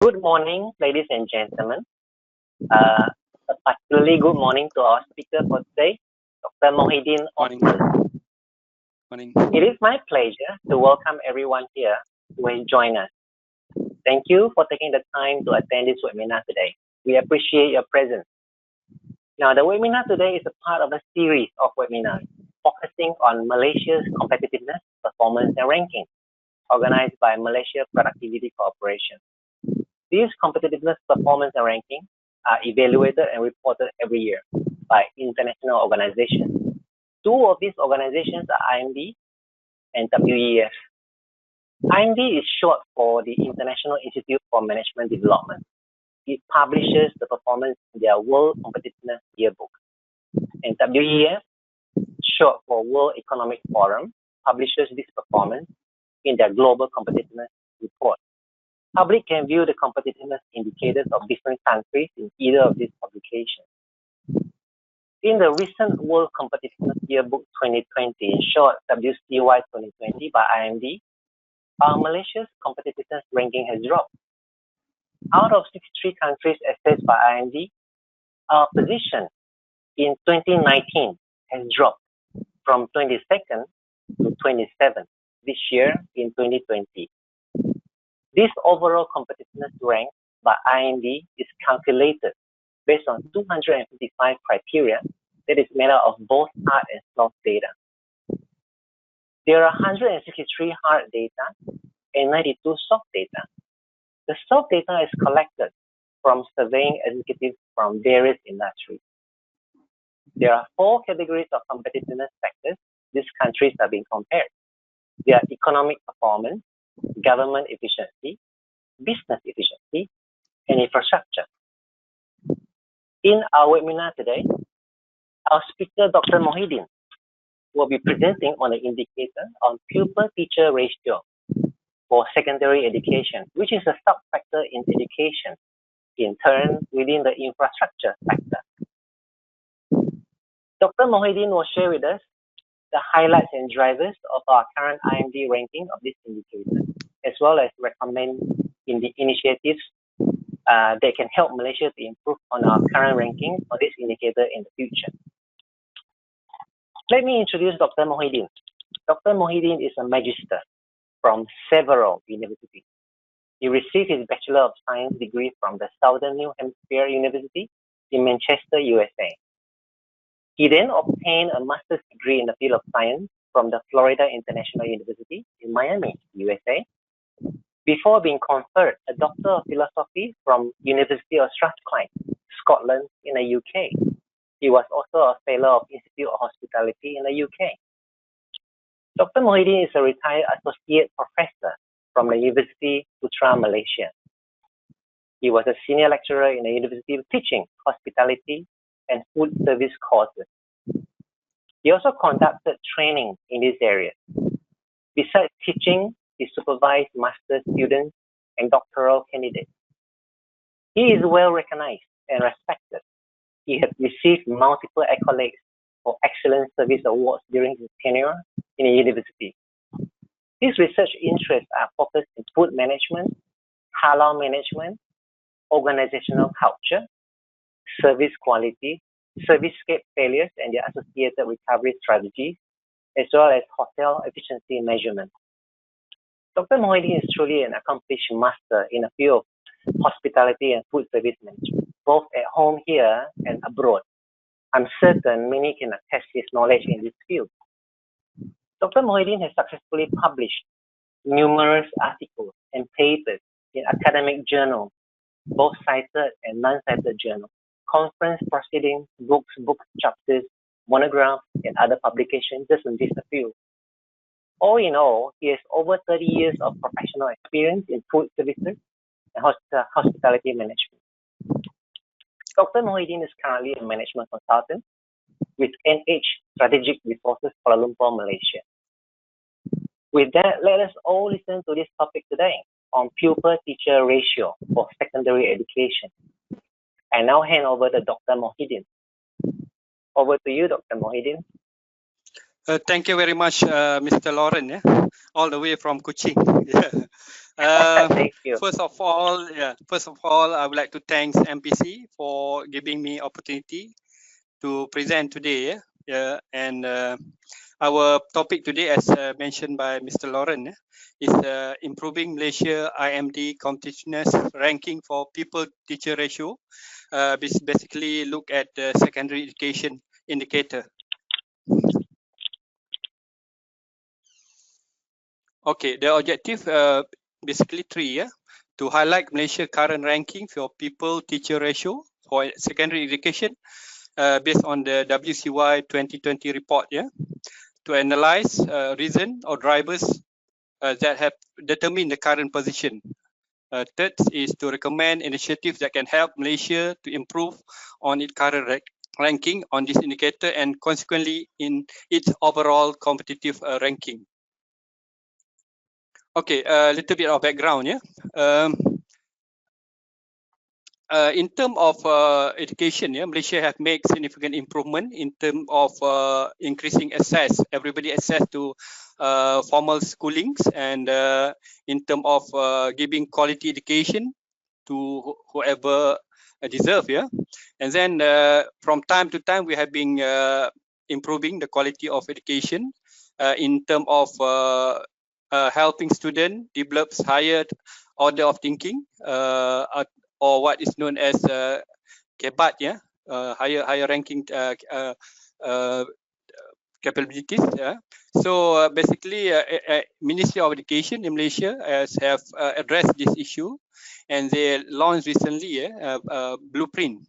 Good morning, ladies and gentlemen. A particularly good morning to our speaker for today, Dr. Mohhiddin Othman. Morning. It is my pleasure to welcome everyone here who will join us. Thank you for taking the time to attend this webinar today. We appreciate your presence. Now, the webinar today is a part of a series of webinars focusing on Malaysia's competitiveness, performance, and ranking, organized by Malaysia Productivity Corporation. These competitiveness, performance, and ranking are evaluated and reported every year by international organizations. Two of these organizations are IMD and WEF. IMD is short for the International Institute for Management Development. It publishes the performance in their World Competitiveness Yearbook. And WEF, short for World Economic Forum, publishes this performance in their Global Competitiveness Report. Public can view the competitiveness indicators of different countries in either of these publications. In the recent World Competitiveness Yearbook 2020, in short WCY 2020 by IMD, Malaysia's competitiveness ranking has dropped. Out of 63 countries assessed by IMD, our position in 2019 has dropped from 22nd to 27th this year in 2020. This overall competitiveness rank by IMD is calculated based on 255 criteria that is made out of both hard and soft data. There are 163 hard data and 92 soft data. The soft data is collected from surveying executives from various industries. There are 4 categories of competitiveness factors these countries are being compared. They are economic performance, government efficiency, business efficiency, and infrastructure. In our webinar today, our speaker, Dr. Mohhiddin, will be presenting on the indicator on pupil-teacher ratio for secondary education, which is a sub-factor in education, in turn within the infrastructure factor. Dr. Mohhiddin will share with us the highlights and drivers of our current IMD ranking of this indicator, as well as recommend in the initiatives that can help Malaysia to improve on our current ranking for this indicator in the future. Let me introduce Dr. Mohhiddin. Dr. Mohhiddin is a magister from several universities. He received his Bachelor of Science degree from the Southern New Hampshire University in Manchester, USA. He then obtained a master's degree in the field of science from the Florida International University in Miami, USA, before being conferred a Doctor of Philosophy from University of Strathclyde, Scotland in the UK. He was also a Fellow of Institute of Hospitality in the UK. Dr. Mohhiddin is a retired Associate Professor from the University Putra, Malaysia. He was a Senior Lecturer in the University teaching Hospitality and Food Service courses. He also conducted training in this area. Besides teaching, he supervised master's students and doctoral candidates. He is well recognized and respected. He has received multiple accolades for excellent service awards during his tenure in the university. His research interests are focused in food management, halal management, organizational culture, service quality, service-scape failures and their associated recovery strategies, as well as hotel efficiency measurement. Dr. Mohhiddin is truly an accomplished master in the field of hospitality and food service management, both at home here and abroad. I'm certain many can attest his knowledge in this field. Dr. Mohhiddin has successfully published numerous articles and papers in academic journals, both cited and non-cited journals, conference proceedings, books, book chapters, monographs, and other publications, just to list a few. All in all, he has over 30 years of professional experience in food services and hospitality management. Dr. Mohhiddin is currently a management consultant with NH Strategic Resources Kuala Lumpur, Malaysia. With that, let us all listen to this topic today on pupil-teacher ratio for secondary education. I now hand over to Dr. Mohhiddin. Over to you, Dr. Mohhiddin. Thank you very much, Mr. Lauren, all the way from Kuching. Thank you. First of all, I would like to thank MPC for giving me opportunity to present today. And our topic today, as mentioned by Mr. Lauren, is improving Malaysia IMD competitiveness ranking for pupil-teacher ratio. Basically, look at the secondary education indicator. Okay, the objective basically three, to highlight Malaysia current ranking for pupil-teacher ratio for secondary education based on the WCY 2020 report, to analyze reason or drivers that have determined the current position. Third is to recommend initiatives that can help Malaysia to improve on its current ranking on this indicator and consequently in its overall competitive ranking. Okay, a little bit of background, in terms of education, Malaysia have made significant improvement in terms of increasing access, everybody access to formal schoolings, and in terms of giving quality education to whoever deserve, and then from time to time we have been improving the quality of education in terms of helping students develop higher order of thinking, or what is known as KEBAT, higher ranking capabilities. So basically, Ministry of Education in Malaysia have addressed this issue, and they launched recently a blueprint,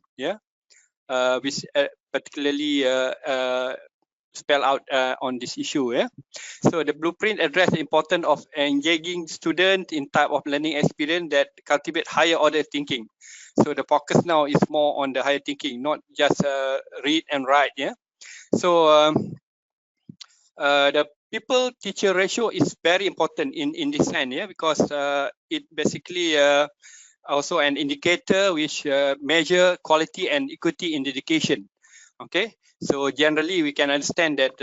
which particularly spell out on this issue. So the blueprint address the importance of engaging students in type of learning experience that cultivate higher order thinking. So the focus now is more on the higher thinking, not just read and write. So the pupil-teacher ratio is very important in this sense, because it basically also an indicator which measure quality and equity in education. Okay, so generally we can understand that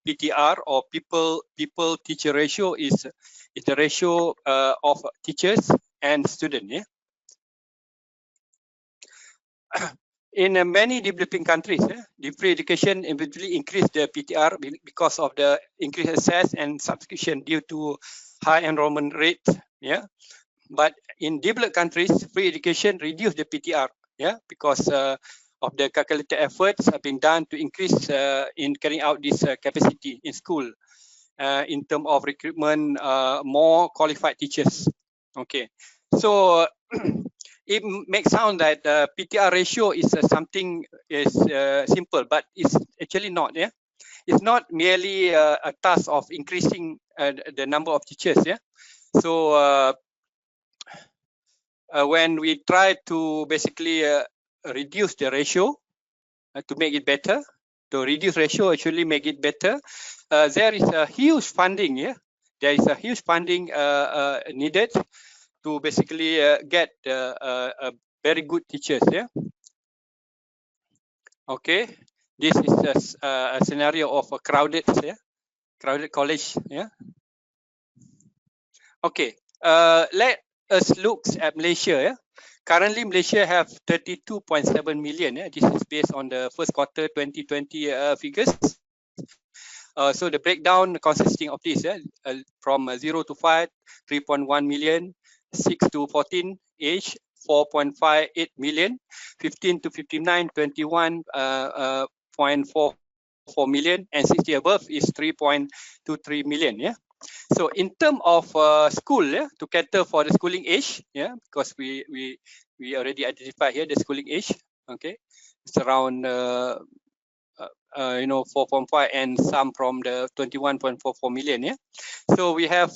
PTR or pupil-teacher ratio is the ratio of teachers and students. In many developing countries, the free education eventually increased the PTR because of the increased access and subscription due to high enrollment rate. But in developed countries, free education reduced the PTR, because of the calculated efforts have been done to increase in carrying out this capacity in school in terms of recruitment more qualified teachers. Okay, so it makes sound that PTR ratio is something is simple, but it's actually not. It's not merely a task of increasing the number of teachers. So when we try to basically reduce the ratio to make it better, to reduce ratio actually make it better, there is a huge funding. There is a huge funding needed to basically get very good teachers. Okay, this is a scenario of a crowded college. Okay, let us look at Malaysia. Currently, Malaysia have 32.7 million. This is based on the first quarter 2020 figures. So the breakdown consisting of this, from 0 to 5, 3.1 million, 6 to 14 age, 4.58 million, 15 to 59, 21.44 million, and 60 above is 3.23 million. So in terms of school, to cater for the schooling age, because we already identify here the schooling age. Okay, it's around 4.5 and some from the 21.44 million. So we have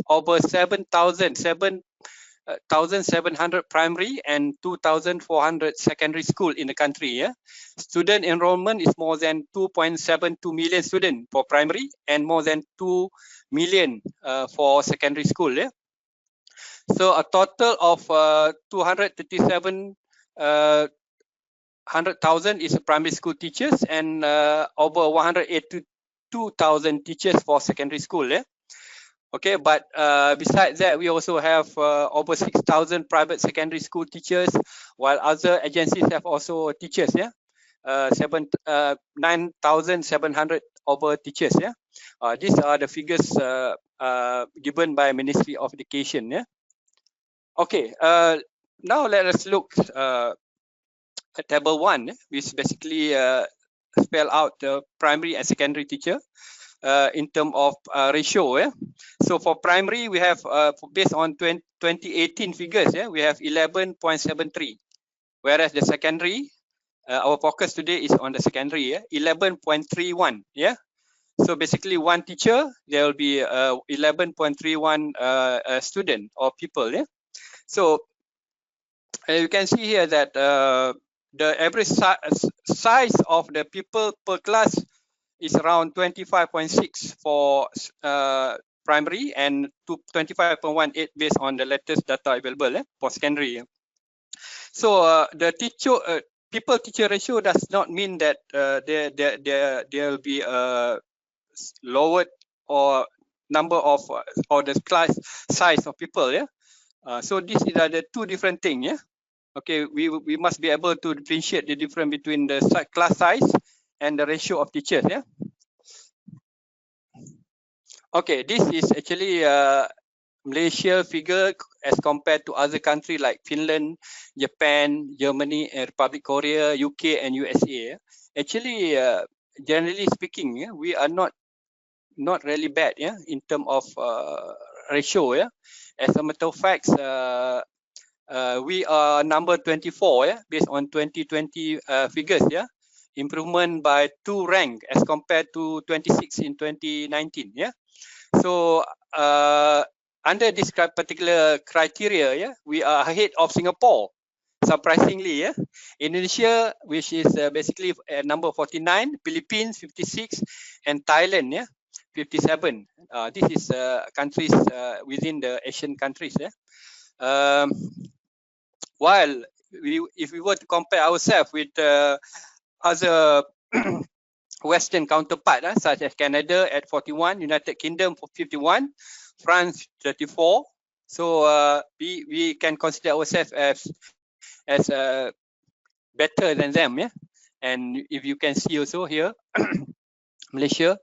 over 7,700 primary and 2,400 secondary school in the country. Student enrollment is more than 2.72 million students for primary and more than 2 million for secondary school. So a total of 237 100,000 is primary school teachers, and over 182,000 teachers for secondary school. Yeah. Okay, but besides that, we also have over 6,000 private secondary school teachers, while other agencies have also teachers. Yeah. 9,700 over teachers. Yeah, these are the figures given by Ministry of Education. Yeah. Okay. Now let us look at table 1, which basically spell out the primary and secondary teacher in terms of ratio. Yeah. So for primary, we have based on 2018 figures. Yeah, we have 11.73, whereas the secondary. Our focus today is on the secondary, 11.31. Yeah. So basically, one teacher, there will be 11.31 student or people. Yeah. So you can see here that the average size of the people per class is around 25.6 for primary and to 25.18 based on the latest data available for secondary. So the people teacher ratio does not mean that there will be a lowered or number of or the class size of people. Yeah. So these are the two different things. Yeah. Okay. We must be able to differentiate the difference between the class size and the ratio of teachers. Yeah. Okay. This is actually Malaysia figure as compared to other countries like Finland, Japan, Germany, and Republic Korea, UK, and USA. Actually, generally speaking, we are not really bad, in terms of ratio. As a matter of fact, we are number 24, based on 2020 figures. Improvement by 2 rank as compared to 26 in 2019. So under this particular criteria, we are ahead of Singapore, surprisingly. Indonesia, which is basically number 49, Philippines 56, and Thailand 57. This is countries within the Asian countries. While if we were to compare ourselves with other Western counterpart, such as Canada at 41, United Kingdom for 51, France 34. So we can consider ourselves as better than them. And if you can see also here, Malaysia,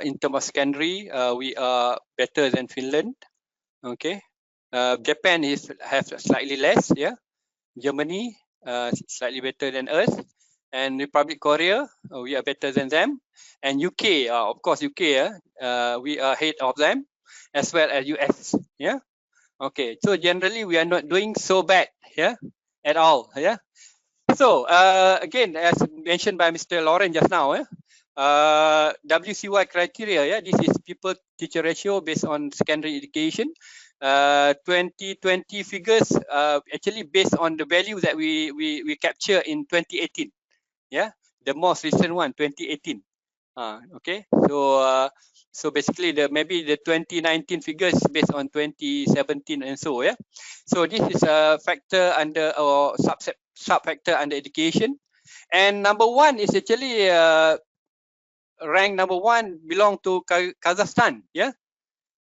in terms of secondary, we are better than Finland. Okay, Japan has slightly less. Germany slightly better than us. And Republic Korea, we are better than them. And UK, of course, UK, we are ahead of them, as well as US. Okay, so generally we are not doing so bad at all. So again, as mentioned by Mr. Lauren just now, WCY criteria, this is people teacher ratio based on secondary education. 2020 figures actually based on the value that we capture in 2018. The most recent one, 2018. Okay, so basically maybe the 2019 figures based on 2017 and so. So this is a factor under or sub factor under education. And number 1 is actually rank number 1 belong to Kazakhstan,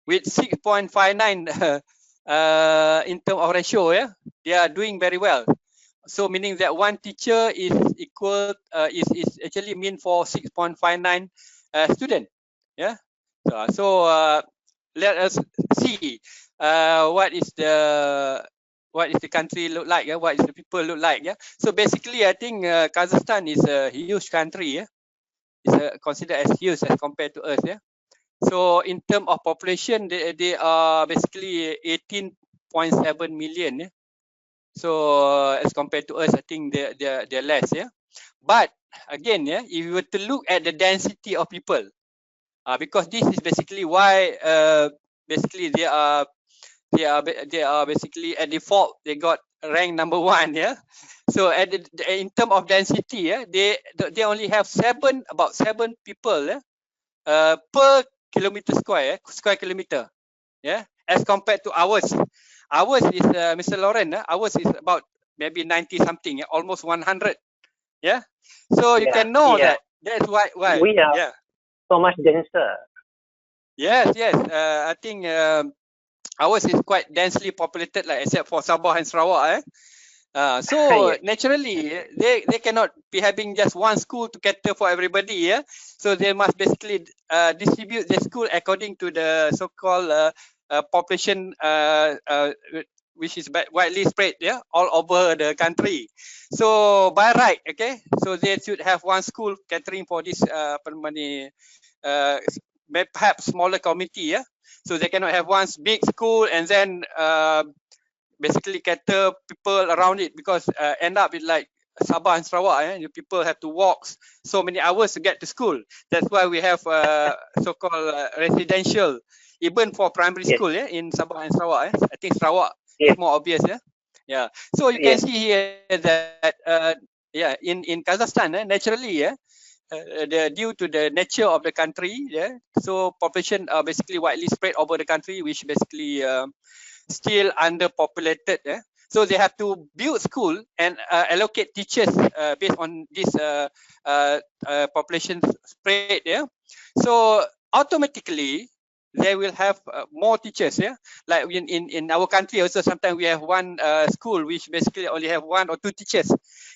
with 6.59 in terms of ratio. They are doing very well. So meaning that one teacher is equal is actually mean for 6.59 student. So let us see what is the country look like. What is the people look like. So basically, I think Kazakhstan is a huge country. It's considered as huge as compared to us. So in terms of population, they are basically 18.7 million. So as compared to us, I think they're less. But again, if you were to look at the density of people, because this is basically why basically they are basically at default they got rank number 1. So in terms of density, they only have about 7 people per kilometer square kilometer. As compared to ours. Ours is Mr. Lauren. Ours is about maybe 90 something, almost 100 Yeah. So you can know that. That's why. We are Yeah. so much denser. Yes. Yes. I think ours is quite densely populated, like except for Sabah and Sarawak. So Yes. naturally, they cannot be having just one school to cater for everybody. Yeah. So they must basically distribute the school according to the so-called population, which is widely spread, yeah, all over the country. So by right, okay, so they should have one school catering for this uh, perhaps smaller community, yeah. So they cannot have one big school and then basically cater people around it, because end up with like Sabah and Sarawak, the people have to walk so many hours to get to school. That's why we have so-called residential, even for primary Yes. school, in Sabah and Sarawak. I think Sarawak is Yes. more obvious, yeah. So you can Yes. see here that in Kazakhstan, naturally, due to the nature of the country, so population are basically widely spread over the country, which basically still underpopulated. So they have to build school and allocate teachers based on this population spread. So automatically they will have more teachers. Like in our country also, sometimes we have one school which basically only have one or two teachers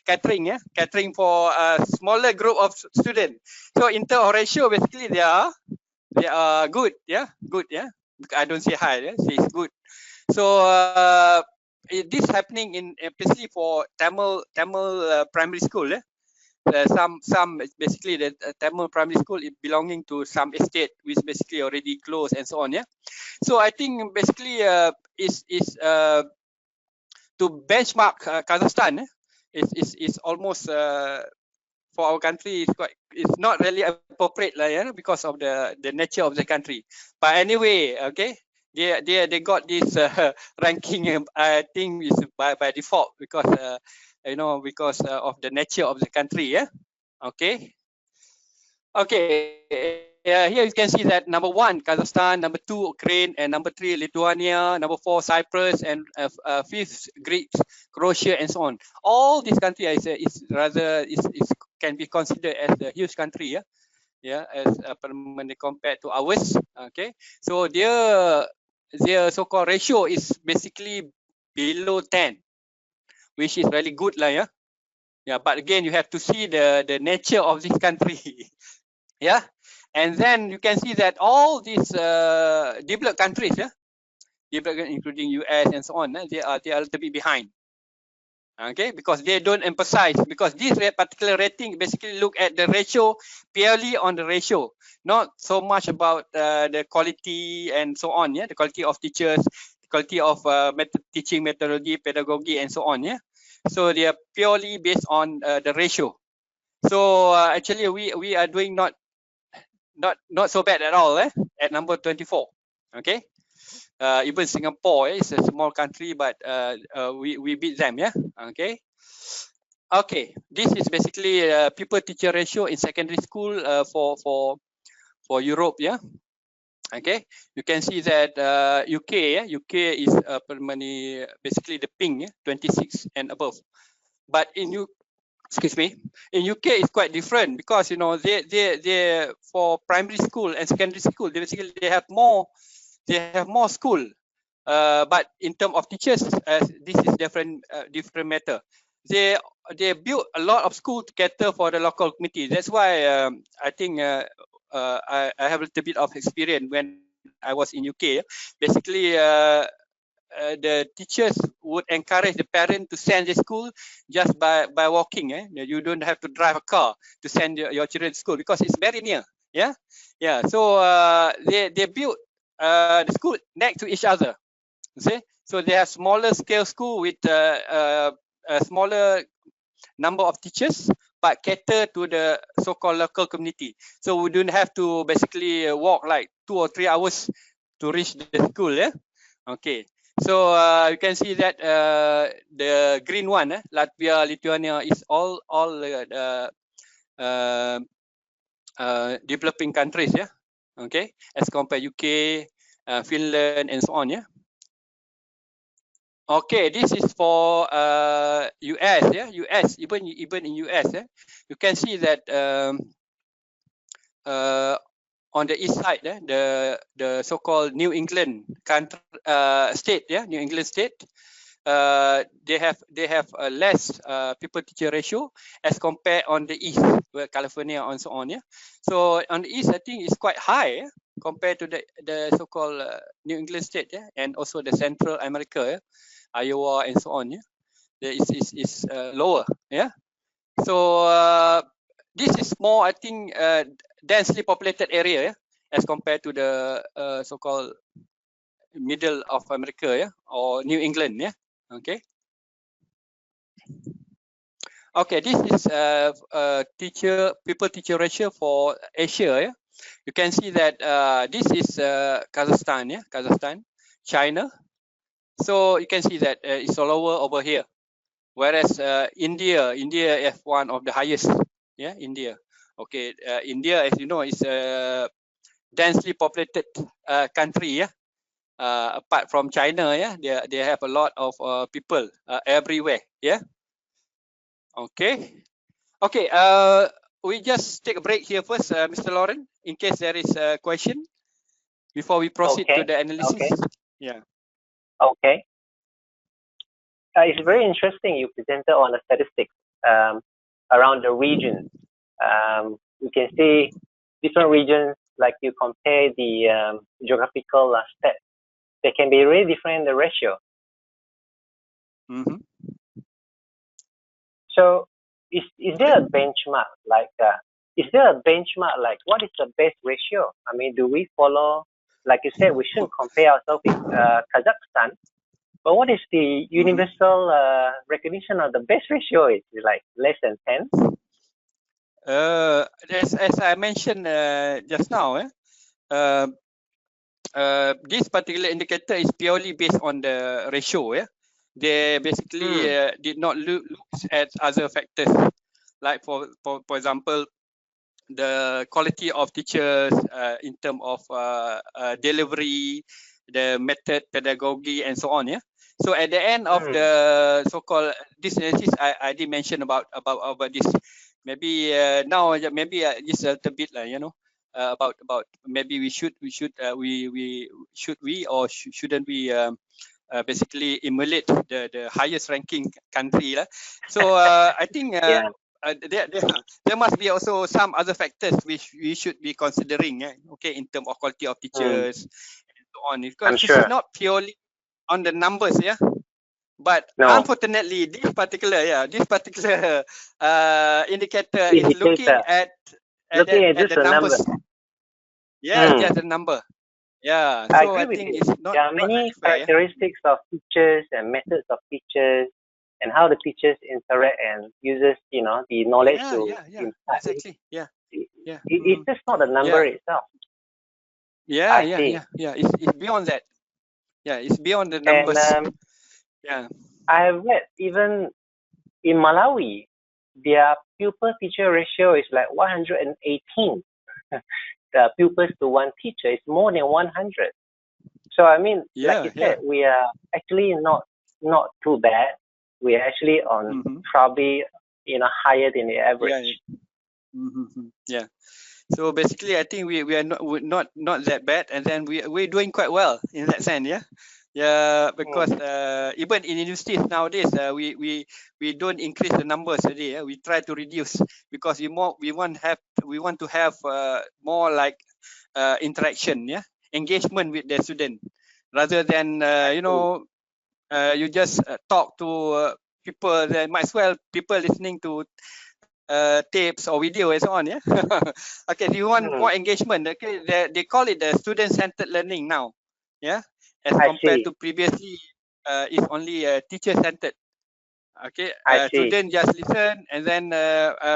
catering. Catering for a smaller group of students. So in terms of ratio, basically they are good. Good. I don't say high. It's good. So this happening in especially for Tamil primary school. Some basically the Tamil primary school is belonging to some estate which basically already closed and so on. So I think basically is to benchmark Kazakhstan. Is almost for our country it's not really appropriate because of the nature of the country. But anyway, okay, they got this ranking. I think is by default because because of the nature of the country. Okay. Here you can see that number 1 Kazakhstan, number 2 Ukraine, and number 3 Lithuania, number 4 Cyprus, and 5th Greece, Croatia, and so on. All these countries is rather can be considered as a huge country, as compared to ours. Okay, so their so-called ratio is basically below 10, which is really good, Yeah, but again, you have to see the nature of this country. And then you can see that all these developed countries, developed including US and so on, they are a little bit behind. Okay, because they don't emphasize, because this particular rating basically look at the ratio, purely on the ratio, not so much about the quality and so on. The quality of teachers, the quality of teaching methodology, pedagogy, and so on. So they are purely based on the ratio. So actually we are doing not so bad at all, at number 24. Okay, even Singapore is a small country, but we beat them. Okay, this is basically pupil-teacher ratio in secondary school for Europe. Okay, you can see that UK is basically the pink, 26 and above. But in UK is quite different, because they for primary school and secondary school, basically they have more school, but in terms of teachers, this is different matter. They build a lot of school to cater for the local community. That's why I think I have a little bit of experience when I was in UK. Basically the teachers would encourage the parent to send the school just by walking. You don't have to drive a car to send your children to school, because it's very near. So they build the school next to each other. See, so they have smaller scale school with a smaller number of teachers, but cater to the so-called local community. So we don't have to basically walk like 2 or 3 hours to reach the school. Okay. So you can see that the green one, Latvia, Lithuania, is all developing countries. Okay, as compared UK, Finland, and so on. Okay, this is for US, yeah, US, even in US, yeah, you can see that on the east side, the so-called New England country state, yeah, New England state, they have a less pupil-teacher ratio as compared on the east, where California and so on, yeah. So on the east, I think it's quite high, yeah, compared to the so-called New England state, yeah, and also the Central America, yeah, Iowa and so on, yeah. Is lower, yeah. So this is more, I think, densely populated area, yeah, as compared to the so-called middle of America, yeah, or New England, yeah. Okay. Okay, this is pupil-teacher ratio for Asia, yeah. You can see that this is Kazakhstan, yeah, Kazakhstan, China. So you can see that it's lower over here. Whereas India is one of the highest, yeah, India. Okay, India, as you know, is a densely populated country, yeah. Apart from China, yeah, they have a lot of people everywhere, yeah. Okay, okay. We just take a break here first, Mr. Lauren, in case there is a question before we proceed to Okay. the analysis. Okay. Yeah. Okay. It's very interesting you presented on the statistics around the region. You can see different regions, like you compare the geographical stats. They can be really different in the ratio. Mm-hmm. So, is there a benchmark like what is the best ratio? I mean, do we follow, like you said, we shouldn't compare ourselves with Kazakhstan, but what is the universal recognition of the best ratio? Is it like less than 10? As I mentioned just now, this particular indicator is purely based on the ratio. Yeah, they basically did not look at other factors, like for example, the quality of teachers in terms of delivery, the method, pedagogy, and so on. Yeah. So at the end of the so-called this analysis, I did mention about this. Maybe now maybe just a little bit, about maybe we should shouldn't we basically emulate the highest ranking country. So I think Yeah. there must be also some other factors which we should be considering, okay, in terms of quality of teachers and so on, because I'm this sure. is not purely on the numbers, but No. unfortunately this particular indicator is looking Indicator. at Looking at just the the numbers. number. Just the number. Yeah, I so agree I with think you. it's not There are really many fair. characteristics of teachers and methods of teachers and how the teachers interact and uses, the knowledge to impart. Exactly. Yeah. It's just not the number Yeah. itself. I see. It's beyond that. Yeah, it's beyond the And numbers. Yeah. I have read even in Malawi, their pupil-teacher ratio is like 118. The pupils to one teacher is more than 100. So I mean, like you said, we are actually not too bad. We are actually on probably higher than the average. Yeah. So basically, I think we are not that bad, and then we're doing quite well in that sense. Yeah, because even in universities nowadays, we don't increase the numbers today. We try to reduce because we want to have more like interaction, engagement with the student, rather than you just talk to people. Then might as well people listening to tapes or video and so on. Okay, if you want more engagement, okay, they call it the student-centered learning now. As compared to previously, it's only teacher-centered. Okay, student just listen, and then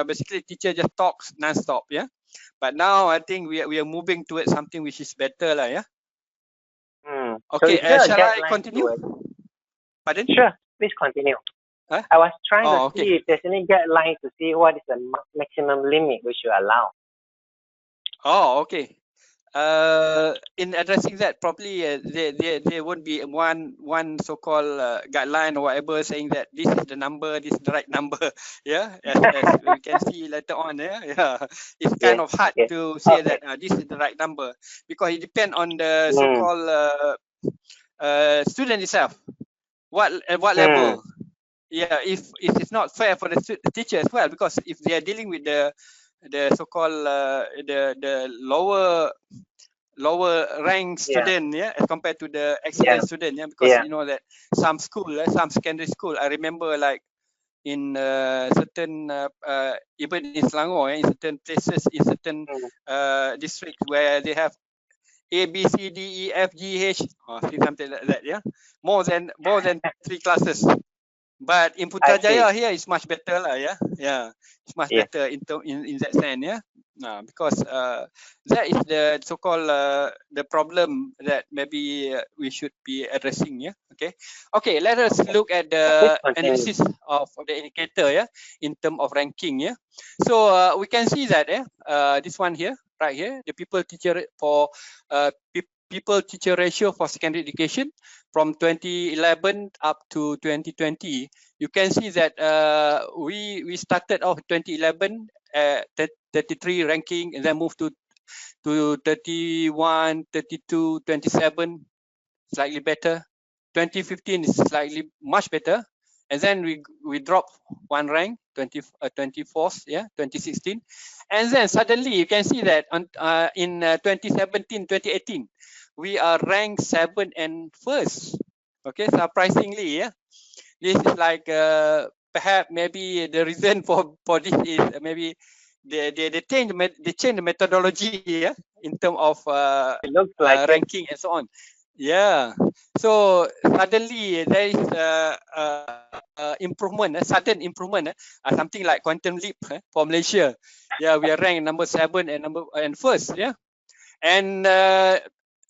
basically teacher just talks non-stop. But now I think we are moving towards something which is better, Okay, so shall I continue? Pardon? Sure, please continue. Huh? I was trying to okay. see if there's any guideline to see what is the maximum limit we should allow. Oh, okay. in addressing that properly, there won't be one so-called guideline or whatever saying that this is the number, this is the right number. Yeah, as we can see later on. Yeah, it's kind of hard Yes. to say Okay. that this is the right number, because it depends on the Mm. so-called student itself. At what Mm. level? Yeah, if it's not fair for the teacher as well, because if they are dealing with the so-called the lower rank Yeah. student, yeah, as compared to the Yeah. excellent student, yeah, because Yeah. you know that some school, some secondary school, I remember like in certain even in Selangor, in certain places, in certain Mm. districts where they have A, B, C, D, E, F, G, H, or something like that, yeah, more than 3 classes. But in I see. Putrajaya here is much better lah, yeah, it's much Yes. better in that sense, yeah. Because that is the so-called the problem that maybe we should be addressing, yeah. Okay, let us Okay. look at Please the continue. analysis of the indicator, yeah, in terms of ranking, yeah. So we can see that, this one here, right here, the people-teacher for people-teacher ratio for secondary education from 2011 up to 2020. You can see that we started off 2011 33 ranking, and then moved to 31, 32, 27, slightly better. 2015 is slightly much better, and then we dropped one rank, 24th, yeah, 2016, and then suddenly you can see that on in 2017, 2018, we are ranked 7 and 1st. Okay, surprisingly, yeah. This is like perhaps maybe the reason for this is maybe they change the methodology, yeah, in terms of It looks like it. ranking and so on. Yeah. So suddenly there is improvement, a sudden improvement, something like quantum leap for Malaysia. Yeah, we are ranked number 7 and first. Yeah, and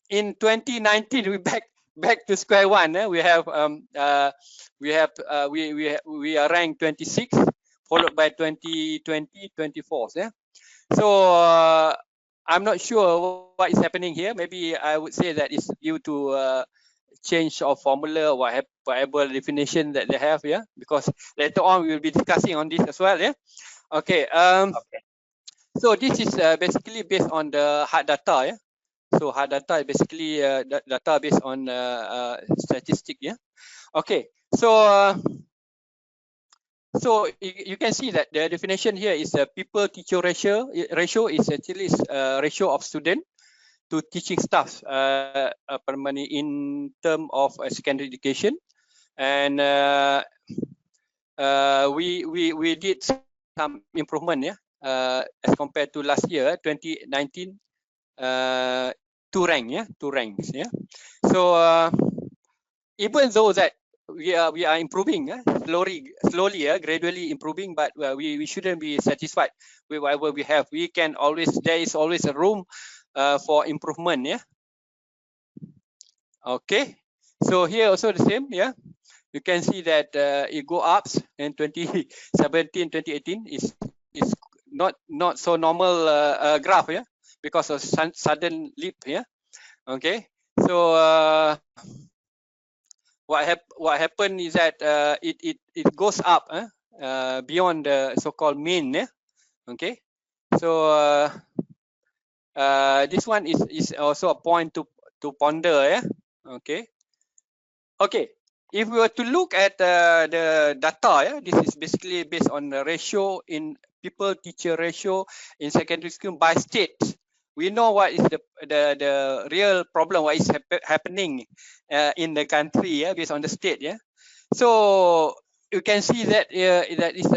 in 2019 we back to square one. We have we are ranked 26, followed by 2020 24th. Yeah. So I'm not sure what is happening here. Maybe I would say that it's due to change of formula or whatever definition that they have. Yeah, because later on we will be discussing on this as well. Yeah. Okay. Okay. So this is basically based on the hard data. Yeah. So hard data is basically data based on statistic. Yeah. Okay. So you can see that the definition here is a people-teacher ratio. Ratio is actually ratio of student to teaching staff permanently in term of secondary education, and we did some improvement, yeah, as compared to last year, 2019, 2 ranks, yeah. So even though that we are improving, slowly, gradually improving, but we shouldn't be satisfied with whatever we have. There is always a room for improvement, yeah. Okay, so here also the same, yeah. You can see that it go up in 2017, 2018 is not so normal graph, yeah, because of sudden leap, yeah. Okay, so what happened is that it goes up beyond the so-called mean, yeah. Okay, so this one is also a point to ponder, yeah. Okay, if we were to look at the data, yeah, this is basically based on the ratio in people-teacher ratio in secondary school by state. We know what is the real problem, what is happening in the country, yeah, based on the state, yeah. So you can see that that is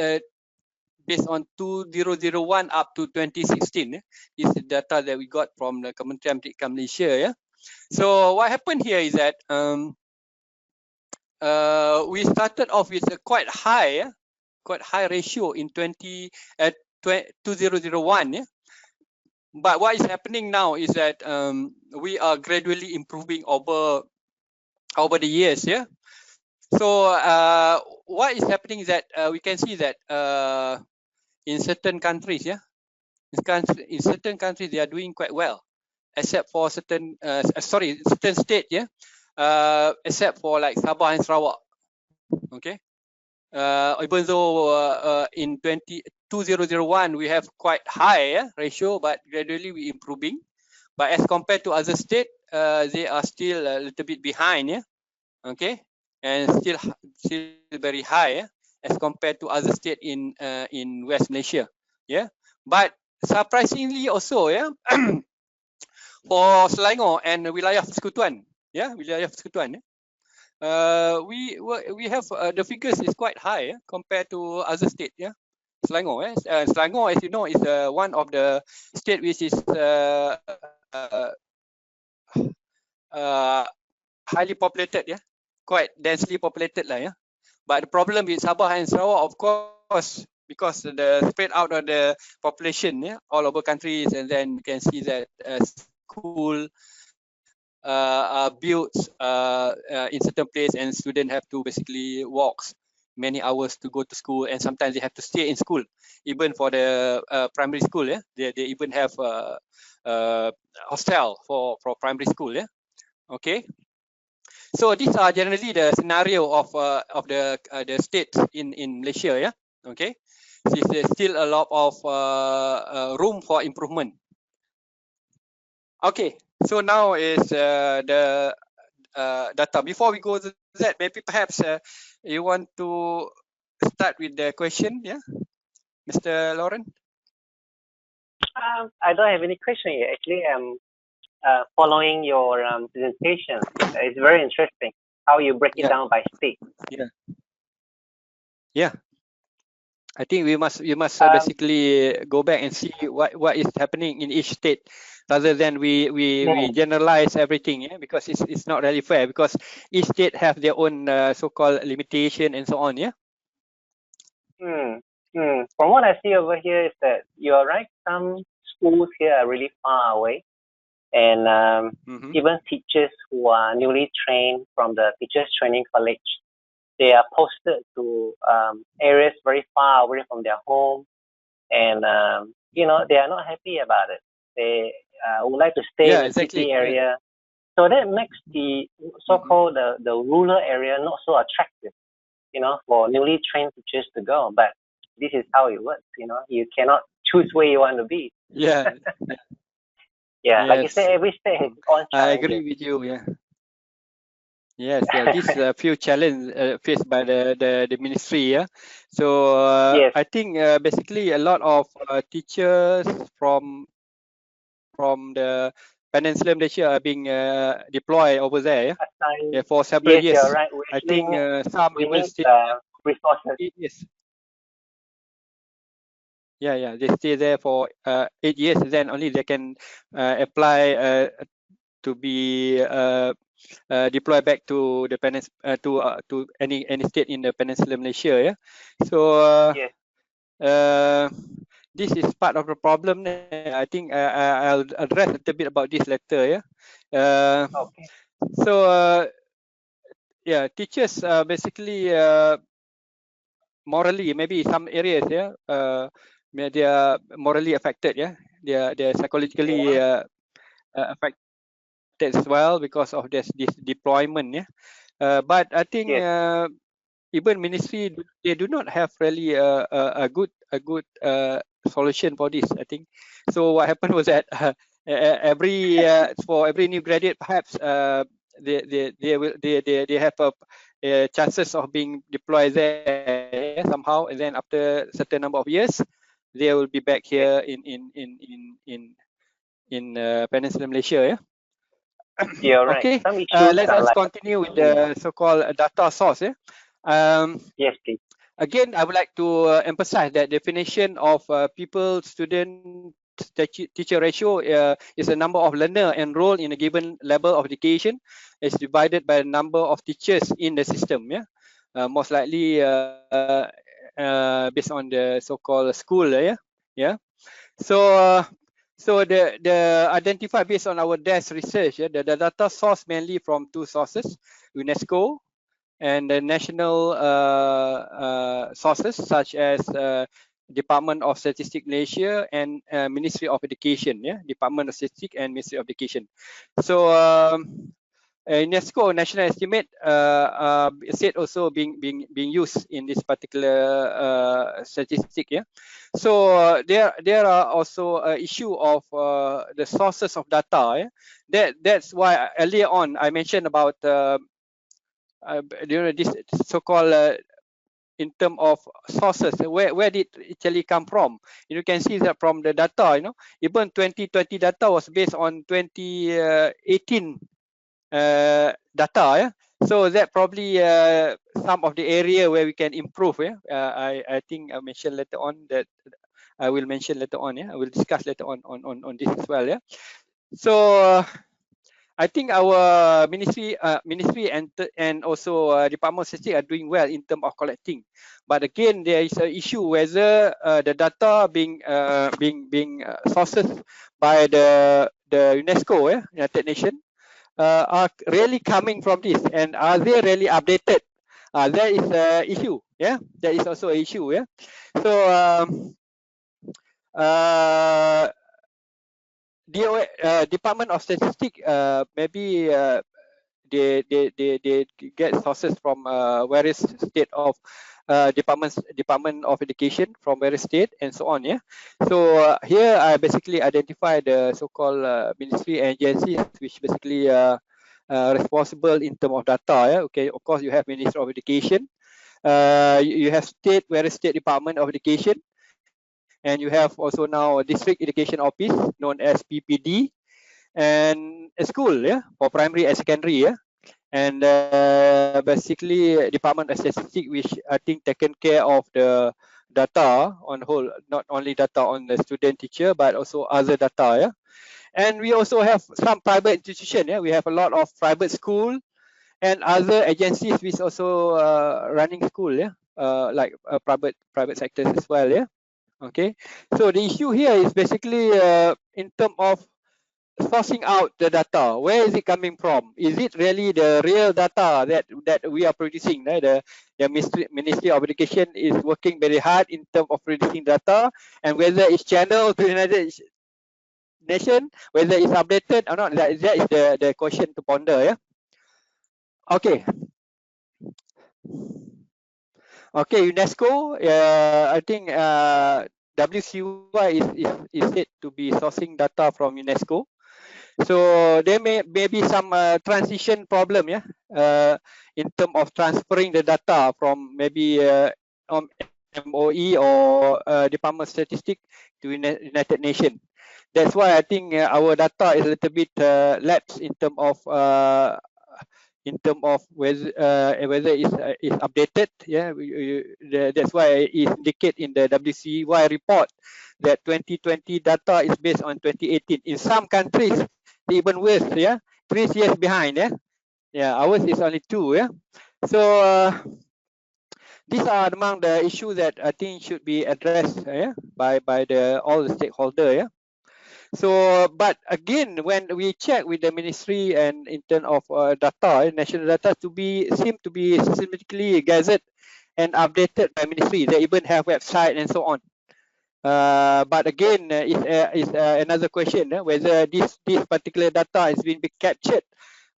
based on 2001 up to 2016. This is the data that we got from the Kementerian Pendidikan Malaysia, yeah. So what happened here is that we started off with a quite high ratio in 2001, yeah. But what is happening now is that we are gradually improving over the years, yeah. So what is happening is that we can see that in certain countries, yeah, in certain countries they are doing quite well. except for certain certain state, yeah, except for like Sabah and Sarawak. Okay, even though in 2001 we have quite high ratio, but gradually we improving. But as compared to other state, they are still a little bit behind, yeah. Okay, and still very high as compared to other state in West Malaysia, yeah. But surprisingly also, yeah, for Selangor and wilayah Persekutuan, yeah, wilayah Persekutuan, we have the figures is quite high compared to other state, yeah. Selangor, Selangor, as you know, is one of the state which is highly populated, yeah, quite densely populated lah, yeah. But the problem with Sabah and Sarawak, of course, because the spread out of the population, yeah, all over countries, and then you can see that school built in certain place, and students have to basically walk many hours to go to school, and sometimes they have to stay in school, even for the primary school, yeah. They even have hostel for primary school, yeah. Okay. So these are generally the scenario of the states in Malaysia, yeah. Okay, there's still a lot of room for improvement. Okay, so now is the data. Before we go to that, maybe perhaps you want to start with the question, yeah, Mr. Lauren? I don't have any question yet. Actually, I'm following your presentation. It's very interesting how you break it down by state. Yeah. I think we must basically go back and see what is happening in each state, rather than we generalize everything, yeah, because it's not really fair, because each state have their own so-called limitation and so on, yeah. From what I see over here is that you're right. Some schools here are really far away, and even teachers who are newly trained from the Teachers Training College, they are posted to areas very far away from their home, and you know, they are not happy about it. They would like to stay in the city area, so that makes the so-called the rural area not so attractive, you know, for newly trained teachers to go. But this is how it works, you know. You cannot choose where you want to be. Yeah. Yeah, like you say, every state has its own challenges. I agree with you. Yeah. Yes, this is a few challenges faced by the ministry. Yeah, so I think basically a lot of teachers from the Peninsular Malaysia are being deployed over there. Yeah, for several years. You're right. I think some even stay resources. 8 years. Yeah, they stay there for 8 years. Then only they can apply to be deploy back to the to any state in the Peninsular Malaysia. Yeah, so this is part of the problem. I think I'll address a little bit about this later. Yeah. Okay. So yeah, teachers basically morally, maybe some areas, yeah, they are morally affected. Yeah, they are psychologically affected as well because of this deployment. Yeah, but I think even ministry, they do not have really a good solution for this. I think so. What happened was that for every new graduate, perhaps they have a chances of being deployed there somehow, and then after a certain number of years, they will be back here in Peninsular Malaysia. Yeah. You're right. Okay, let's continue with the so-called data source. Yes, please. Again, I would like to emphasize that definition of pupil-student teacher ratio is a number of learners enrolled in a given level of education is divided by the number of teachers in the system. Yeah, most likely based on the so-called school. Yeah. So the identify based on our desk research, the data source mainly from two sources, UNESCO and the national sources such as Department of Statistics Malaysia and Ministry of Education, Department of Statistics and Ministry of Education. So UNESCO national estimate said also being used in this particular statistic. So there are also issue of the sources of data. That's why earlier on I mentioned about this so-called in terms of sources, where did it actually come from? You can see that from the data, even 2020 data was based on 2018 data. So that probably some of the area where we can improve. I think I mentioned later on that I will mention later on. I will discuss later on this as well. So I think our ministry and also Department of Statistics are doing well in terms of collecting. But again, there is an issue whether the data being sources by the UNESCO, United Nations, are really coming from this, and are they really updated? There is an issue. There is also an issue. So Department of Statistics maybe they get sources from various state of Department of Education from various state and so on. So here I basically identify the so-called ministry agencies which basically responsible in terms of data. Okay, of course you have Ministry of Education, you have various state Department of Education, and you have also now District Education Office known as PPD, and a school for primary and secondary, and basically Department of Statistics, which I think taken care of the data on the whole, not only data on the student teacher but also other data. And we also have some private institution. We have a lot of private school and other agencies which also running school, like private sectors as well. Okay, so the issue here is basically in terms of sourcing out the data. Where is it coming from? Is it really the real data that we are producing? The Ministry of Education is working very hard in terms of producing data, and whether it's channeled to the United Nations, whether it's updated or not, that is the question to ponder. Okay. Okay, UNESCO, I think WCY is said to be sourcing data from UNESCO. So there may be some transition problem, in terms of transferring the data from maybe MOE or Department of Statistics to United Nations. That's why I think our data is a little bit lapsed in terms of whether it's updated. That's why it indicate in the WCY report that 2020 data is based on 2018. In some countries, even worse, 3 years behind. Ours is only 2. So these are among the issues that I think should be addressed by all the stakeholders. So, but again, when we check with the ministry and in terms of data, national data seem to be systematically gathered and updated by ministry. They even have website and so on. But again, is another question whether this particular data is being captured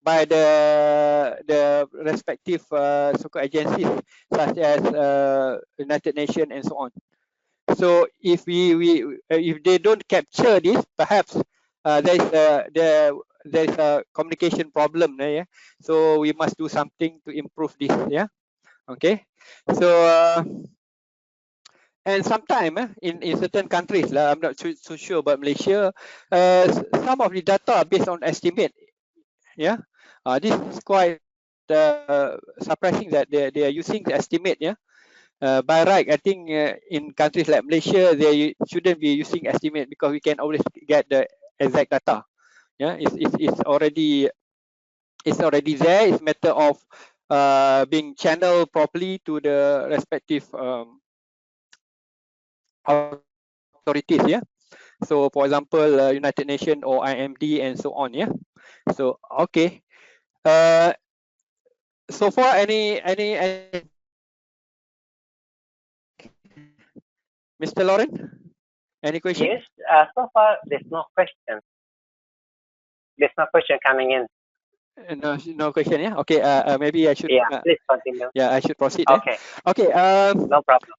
by the respective so-called agencies such as United Nations and so on. So if if they don't capture this, perhaps there's a communication problem there. So we must do something to improve this. Okay. So and sometimes in certain countries, I'm not so sure about Malaysia, some of the data are based on estimate. This is quite surprising that they are using the estimate. By right, I think in countries like Malaysia, they shouldn't be using estimate because we can always get the exact data. It's already there. It's a matter of being channeled properly to the respective authorities. So, for example, United Nations or IMD and so on. So, okay. So far, any Mr. Lauren, any question? Yes, so far there's no question. There's no question coming in. No, no question. Yeah. Okay. Maybe I should. Yeah, please continue. Yeah, I should proceed. Okay, Okay. no problem.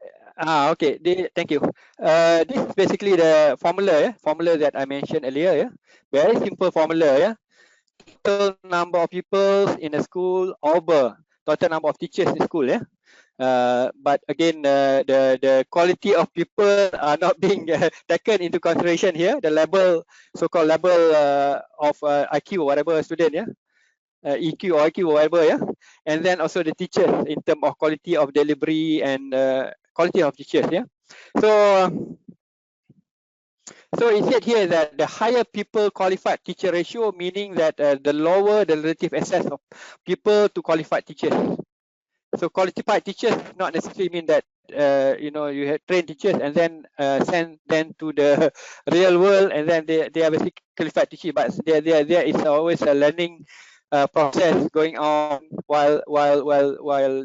Okay. Thank you. This is basically the formula. Formula that I mentioned earlier. Yeah. Very simple formula. Yeah. Total number of pupils in a school over total number of teachers in school. Yeah. But again, the quality of people are not being taken into consideration here. The level, so-called level of IQ or whatever student, yeah, EQ or IQ or whatever, yeah, and then also the teachers in terms of quality of delivery and quality of teachers, yeah. So it said here that the higher people qualified teacher ratio, meaning that the lower the relative access of people to qualified teachers. So qualified teachers not necessarily mean that you know, you have trained teachers and then send them to the real world and then they are basically qualified teachers, but there is always a learning process going on while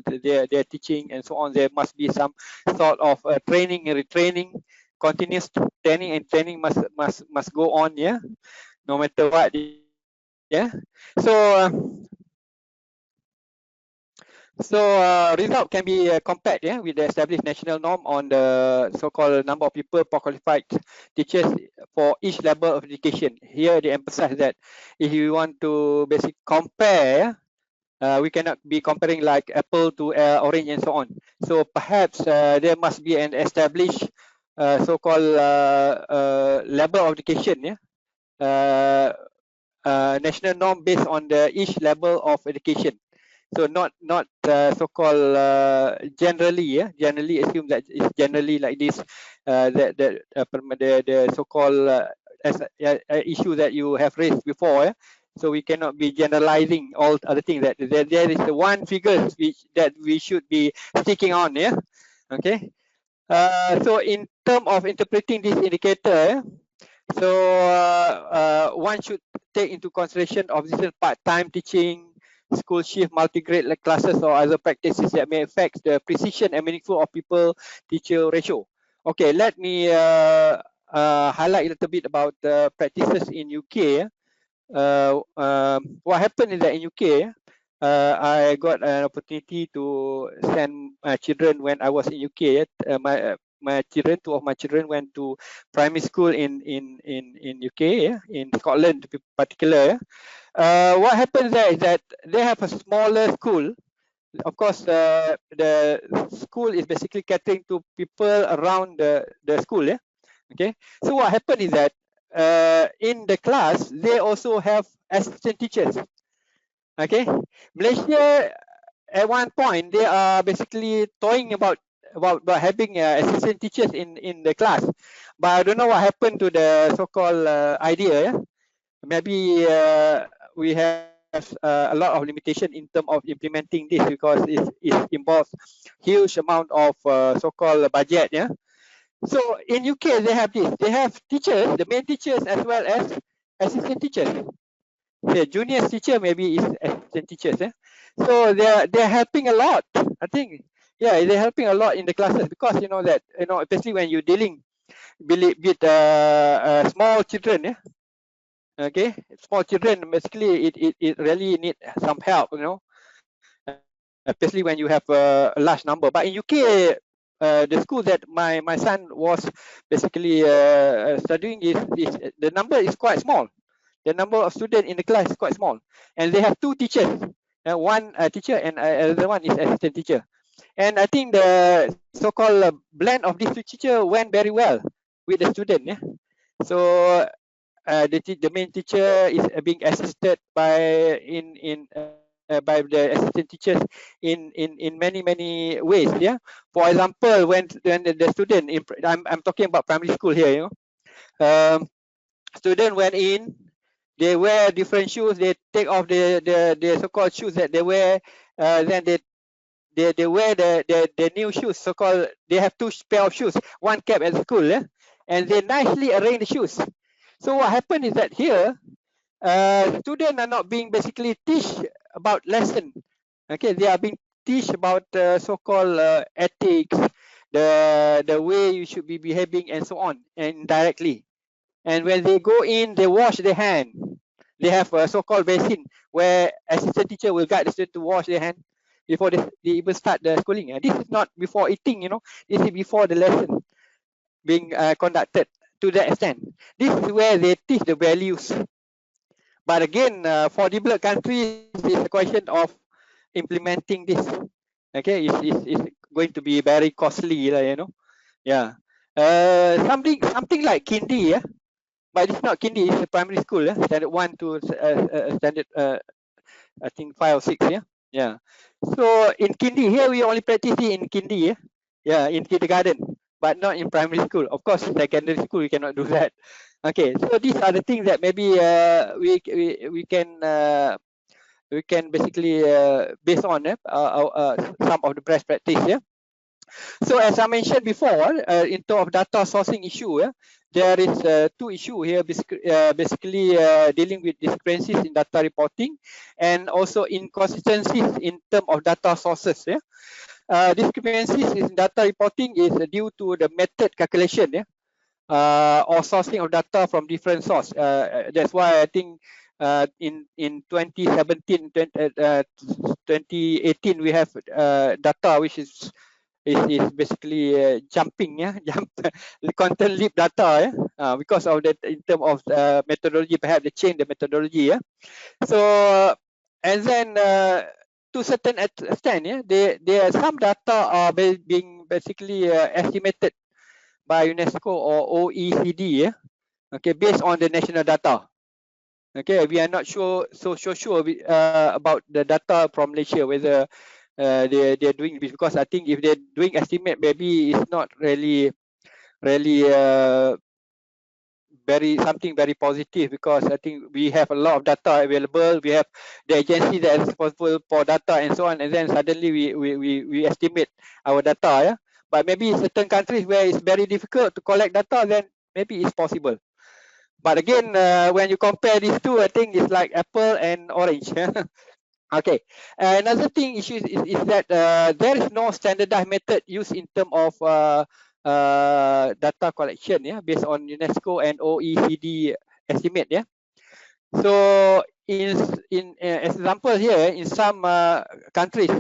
they're teaching and so on. There must be some sort of training and retraining, continuous training, and training must go on, yeah, no matter what, yeah. So result can be compared, yeah, with the established national norm on the so-called number of people per qualified teachers for each level of education. Here they emphasize that if you want to basically compare, we cannot be comparing like apple to orange and so on. So perhaps there must be an established so-called level of education, yeah, national norm based on the each level of education. So not so-called generally, yeah, generally assume that it's generally like this, the so-called as issue that you have raised before, yeah? So we cannot be generalizing all other things. That there is the one figures which that we should be sticking on, yeah. Okay. So in terms of interpreting this indicator, so one should take into consideration of this part-time teaching, school shift, multi-grade classes, or other practices that may affect the precision and meaningful of people-teacher ratio. Okay, let me highlight a little bit about the practices in UK. What happened is that in UK, I got an opportunity to send my children when I was in UK. My children, two of my children went to primary school in UK, yeah, in Scotland to be particular. What happens there is that they have a smaller school. Of course, the school is basically catering to people around the school, yeah. Okay, so what happened is that in the class they also have assistant teachers. Okay, Malaysia at one point they are basically toying about having assistant teachers in the class, but I don't know what happened to the so-called idea. Yeah? Maybe we have a lot of limitation in terms of implementing this because it involves huge amount of so-called budget. Yeah. So in UK they have this. They have teachers, the main teachers as well as assistant teachers. The junior teacher maybe is assistant teachers. Yeah? So they're helping a lot. I think, yeah, they're helping a lot in the classes because you know that, you know, especially when you're dealing with small children. Yeah. Okay, small children basically it really need some help, you know, especially when you have a large number. But in UK, the school that my son was basically studying is the number is quite small. The number of students in the class is quite small, and they have two teachers. One teacher and another one is assistant teacher. And I think the so-called blend of these two teachers went very well with the student. Yeah. So the main teacher is being assisted by by the assistant teachers in many ways. Yeah. For example, when the student I'm talking about primary school here. You know, student went in. They wear different shoes. They take off the so-called shoes that they wear. Then they wear the new shoes. So-called they have two pair of shoes. One kept at school, yeah? And they nicely arrange the shoes. So what happened is that here, students are not being basically teach about lesson. Okay, they are being teach about so-called ethics, the way you should be behaving and so on, and indirectly. And when they go in, they wash their hand. They have a so-called basin where assistant teacher will guide the student to wash their hand before they even start the schooling. And this is not before eating, you know, this is before the lesson being conducted to that extent. This is where they teach the values. But again, for developed countries, it's a question of implementing this. Okay, it's going to be very costly, you know. Yeah. Something like Kindi, yeah. But it's not Kindi, it's a primary school, yeah? Standard 1 to standard, I think 5 or 6, yeah? Yeah. So in Kindi, here we only practice it in Kindi, yeah? Yeah, in kindergarten, but not in primary school. Of course, secondary school, we cannot do that. Okay, so these are the things that maybe we can basically based on some of the best practice, yeah? So as I mentioned before, in terms of data sourcing issue, there is two issues here, basically dealing with discrepancies in data reporting and also inconsistencies in terms of data sources. Discrepancies in data reporting is due to the method calculation, or sourcing of data from different source. That's why I think in 2017, 2018, we have data which is basically jumping, the content leap data, because of that, in terms of methodology, perhaps they change the methodology, So and then to certain extent, there some data are being basically estimated by UNESCO or OECD, okay, based on the national data. Okay, we are not sure about the data from Malaysia, whether they're doing this, because I think if they're doing estimate, maybe it's not really something very positive, because I think we have a lot of data available. We have the agency that is responsible for data and so on, and then suddenly we estimate our data, But maybe certain countries where it's very difficult to collect data, then maybe it's possible. But again, when you compare these two, I think it's like apple and orange. Okay. Another thing issue is that there is no standardized method used in terms of data collection, based on UNESCO and OECD estimate, So in example here, in some countries,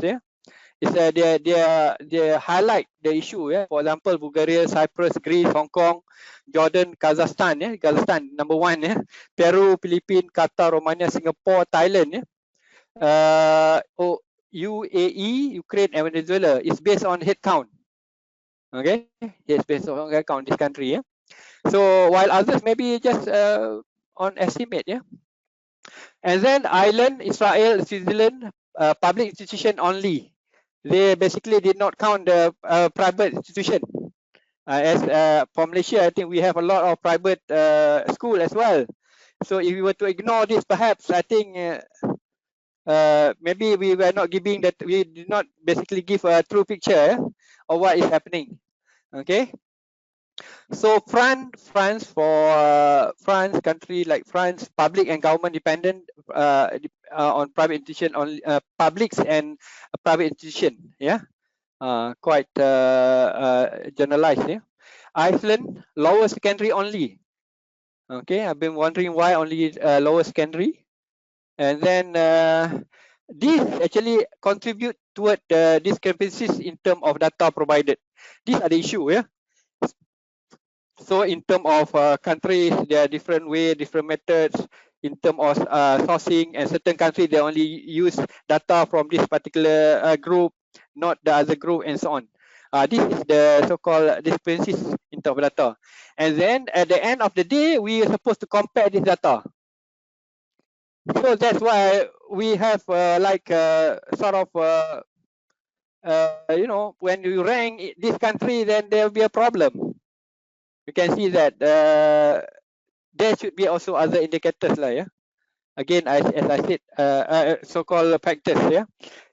is they highlight the issue, For example, Bulgaria, Cyprus, Greece, Hong Kong, Jordan, Kazakhstan, Kazakhstan number 1, Peru, Philippines, Qatar, Romania, Singapore, Thailand, UAE, Ukraine, and Venezuela is based on head count. Okay, it's based on head count, this country, So while others maybe just on estimate, And then Ireland, Israel, Switzerland, public institution only. They basically did not count the private institution. As for Malaysia, I think we have a lot of private school as well. So if we were to ignore this, perhaps I think maybe we were not giving that. We did not basically give a true picture of what is happening. Okay. So France country like France, public and government dependent on private institution, on publics and private institution, quite generalized. Iceland, lower secondary only. Okay, I've been wondering why only lower secondary, and then this actually contribute toward the discrepancies in terms of data provided. These are the issue, So in terms of countries, there are different ways, different methods in terms of sourcing, and certain countries they only use data from this particular group, not the other group, and so on. This is the so-called discrepancies in terms of data. And then at the end of the day, we are supposed to compare this data. So that's why we have sort of when you rank this country, then there will be a problem. You can see that there should be also other indicators, Again, as I said, so-called factors,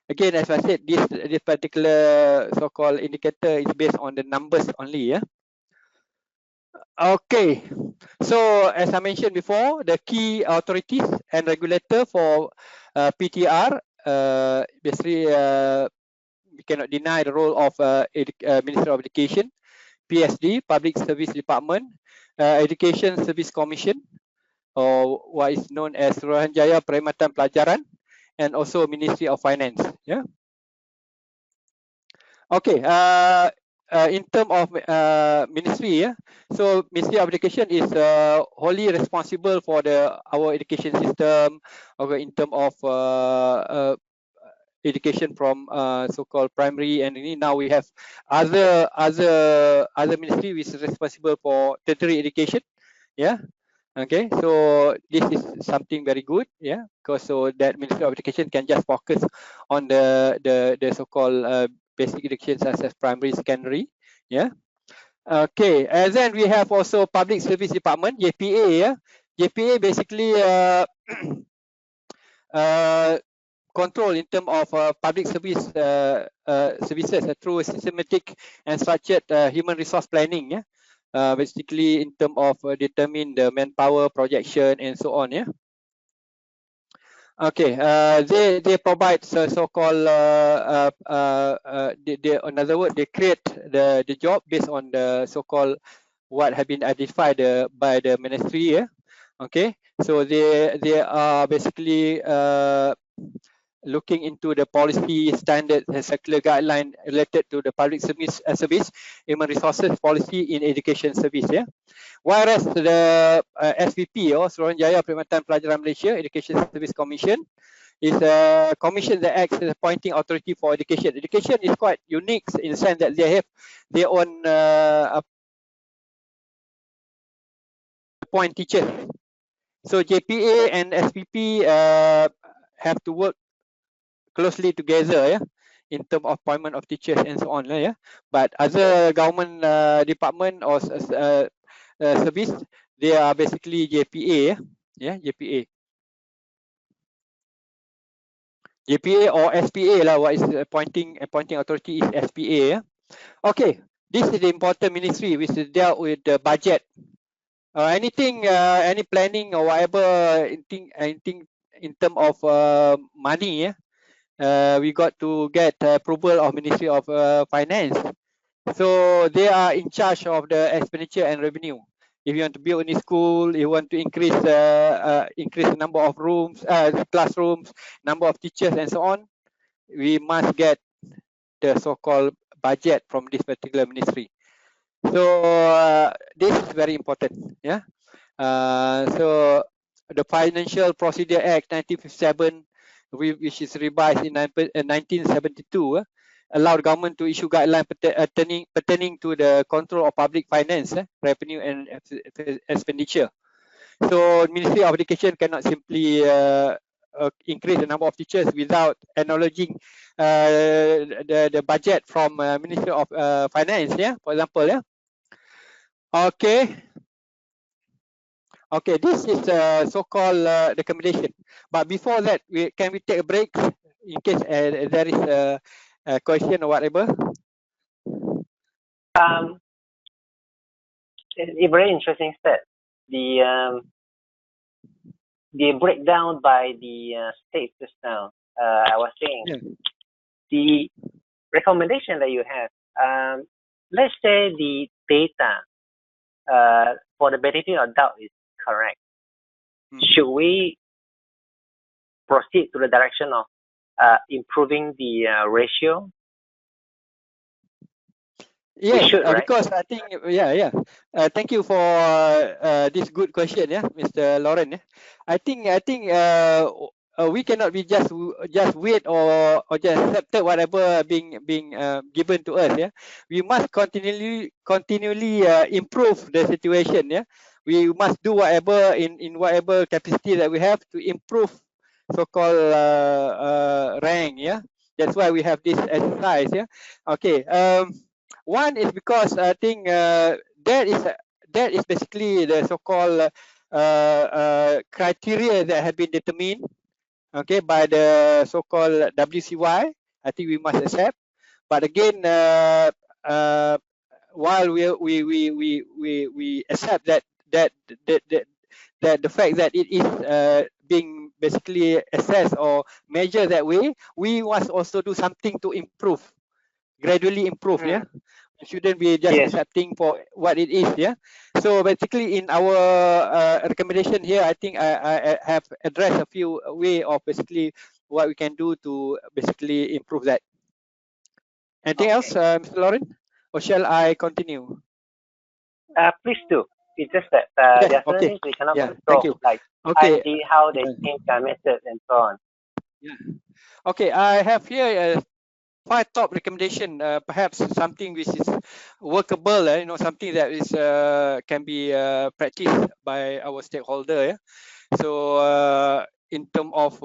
Again, as I said, this particular so-called indicator is based on the numbers only, Okay. So as I mentioned before, the key authorities and regulator for PTR, basically cannot deny the role of Minister of Education, PSD, Public Service Department, Education Service Commission, or what is known as Suruhanjaya Perkhidmatan Pelajaran, and also Ministry of Finance. Yeah. Okay. In terms of ministry, yeah. So Ministry of Education is wholly responsible for our education system. Okay, in terms of education from so-called primary, and now we have other ministry which is responsible for tertiary education. Yeah. Okay, so this is something very good, yeah, because so that Ministry of Education can just focus on the so-called basic education such as primary, secondary, yeah. Okay, and then we have also Public Service Department, JPA, yeah. JPA basically control in terms of public service services through systematic and structured human resource planning, yeah. Basically in terms of determine the manpower projection and so on, yeah. Okay, they provide so-called in other words, they create the job based on the so-called what have been identified by the ministry, yeah. Okay, so they are basically looking into the policy standards and circular guideline related to the public service human resources policy in education service, yeah. Whereas the SPP or Suruhanjaya Perkhidmatan Pelajaran Malaysia Education Service Commission is a commission that acts as a appointing authority for education. Education is quite unique in the sense that they have their own appoint teachers. So JPA and SPP have to work closely together, yeah, in terms of appointment of teachers and so on, yeah. But other government department or service, they are basically JPA, yeah, JPA or SPA lah. What is appointing authority is SPA, yeah. Okay, this is the important ministry which is dealt with the budget. Anything, any planning or whatever, anything in terms of money, yeah. We got to get approval of Ministry of Finance. So they are in charge of the expenditure and revenue. If you want to build a new school, you want to increase the number of rooms, classrooms, number of teachers, and so on, we must get the so-called budget from this particular ministry. So this is very important. Yeah. So the Financial Procedure Act 1957, which is revised in 1972, allowed government to issue guidelines pertaining to the control of public finance, revenue and expenditure. So Ministry of Education cannot simply increase the number of teachers without acknowledging the budget from Ministry of Finance, yeah, for example, yeah. Okay. Okay, this is so-called recommendation. But before that, can we take a break in case there is a question or whatever? It's a very interesting step. The breakdown by the states just now. I was saying, yeah. The recommendation that you have. Let's say the data for the benefit of doubt is correct. Should we proceed to the direction of improving the ratio? Yes, should, right? Because I think, yeah. Thank you for this good question, yeah, Mr. Lauren. Yeah. I think we cannot be just wait or just accept whatever being given to us. Yeah, we must continually improve the situation. Yeah, we must do whatever in whatever capacity that we have to improve so-called rank. Yeah, that's why we have this exercise. Yeah, okay. One is because I think that is basically the so-called criteria that have been determined, okay, by the so-called WCY. I think we must accept. But again, while we accept that the fact that it is being basically assessed or measured that way, we must also do something to improve gradually improve. Yeah, it shouldn't be just accepting for what it is. Yeah. So basically, in our recommendation here, I think I have addressed a few way of basically what we can do to basically improve that. Anything else, Mr. Lauren, or shall I continue? Please do. It's just that Yes, there are certain okay. things we cannot Yeah, control, thank you. like Okay. IMD, how they change their method and so on. Yeah. Okay, I have here 5 top recommendation, perhaps something which is workable, you know, something that is can be practiced by our stakeholder. Yeah? So in terms of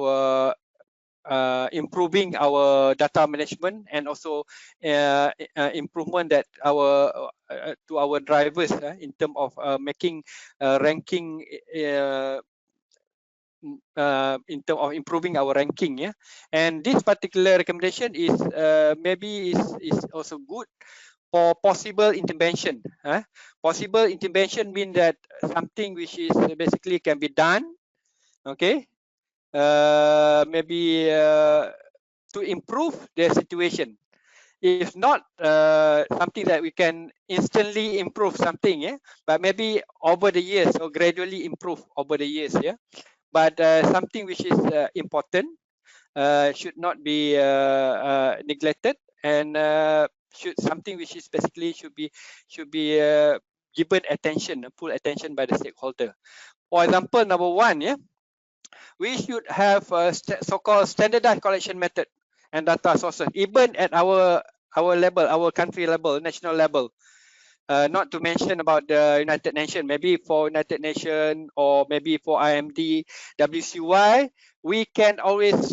improving our data management and also improvement that our to our drivers in terms of making ranking in terms of improving our ranking. Yeah, and this particular recommendation is maybe is also good for possible intervention. Possible intervention means that something which is basically can be done, okay, maybe to improve the situation. If not something that we can instantly improve something, yeah, but maybe over the years or gradually improve over the years. Yeah, but something which is important should not be neglected, and should something which is basically should be given attention, full attention by the stakeholder. For example, number 1, yeah, we should have a so-called standardized collection method and data sources, even at our level, our country level, national level. Not to mention about the United Nations, maybe for United Nations or maybe for IMD, WCY, we can always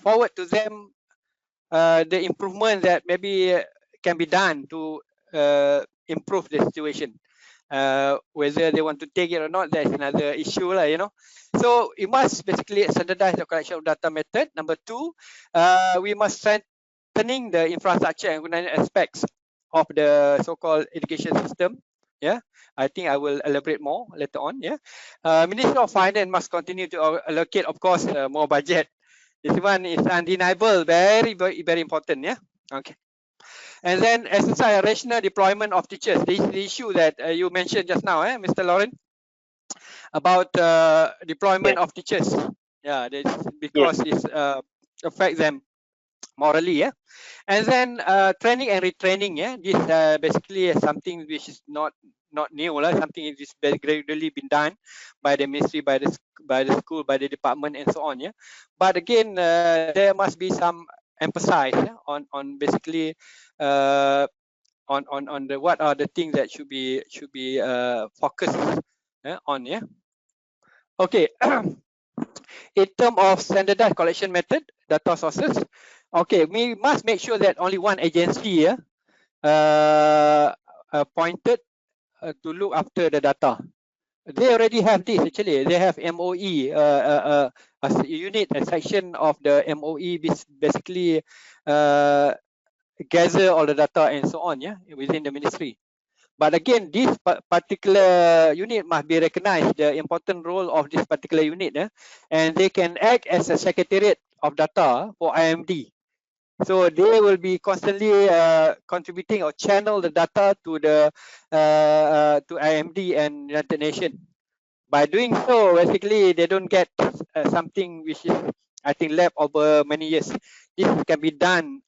forward to them the improvement that maybe can be done to improve the situation. Whether they want to take it or not, that's another issue, you know. So we must basically standardize the collection of data method. Number 2, we must strengthening the infrastructure and aspects of the so-called education system. Yeah, I think I will elaborate more later on. Yeah, Ministry of Finance must continue to allocate, of course, more budget. This one is undeniable, very important. Yeah, okay. And then exercise a rational deployment of teachers. This is the issue that you mentioned just now, Mr. Lauren, about deployment of teachers. Yeah, because it affects them morally. Yeah, and then training and retraining. Yeah, this basically something which is not new, something which is gradually been done by the ministry, by the school, by the department, and so on. Yeah, but again, there must be some emphasis on basically on the what are the things that should be focused on. Yeah, okay. In terms of standardized collection method, data sources, okay, we must make sure that only one agency appointed to look after the data. They already have this, actually. They have MOE, a unit, a section of the MOE, basically gather all the data and so on, yeah, within the ministry. But again, this particular unit must be recognized, the important role of this particular unit, and they can act as a secretariat of data for IMD. So they will be constantly contributing or channel the data to the to IMD and United Nations. By doing so, basically they don't get something which is, I think, left over many years. This can be done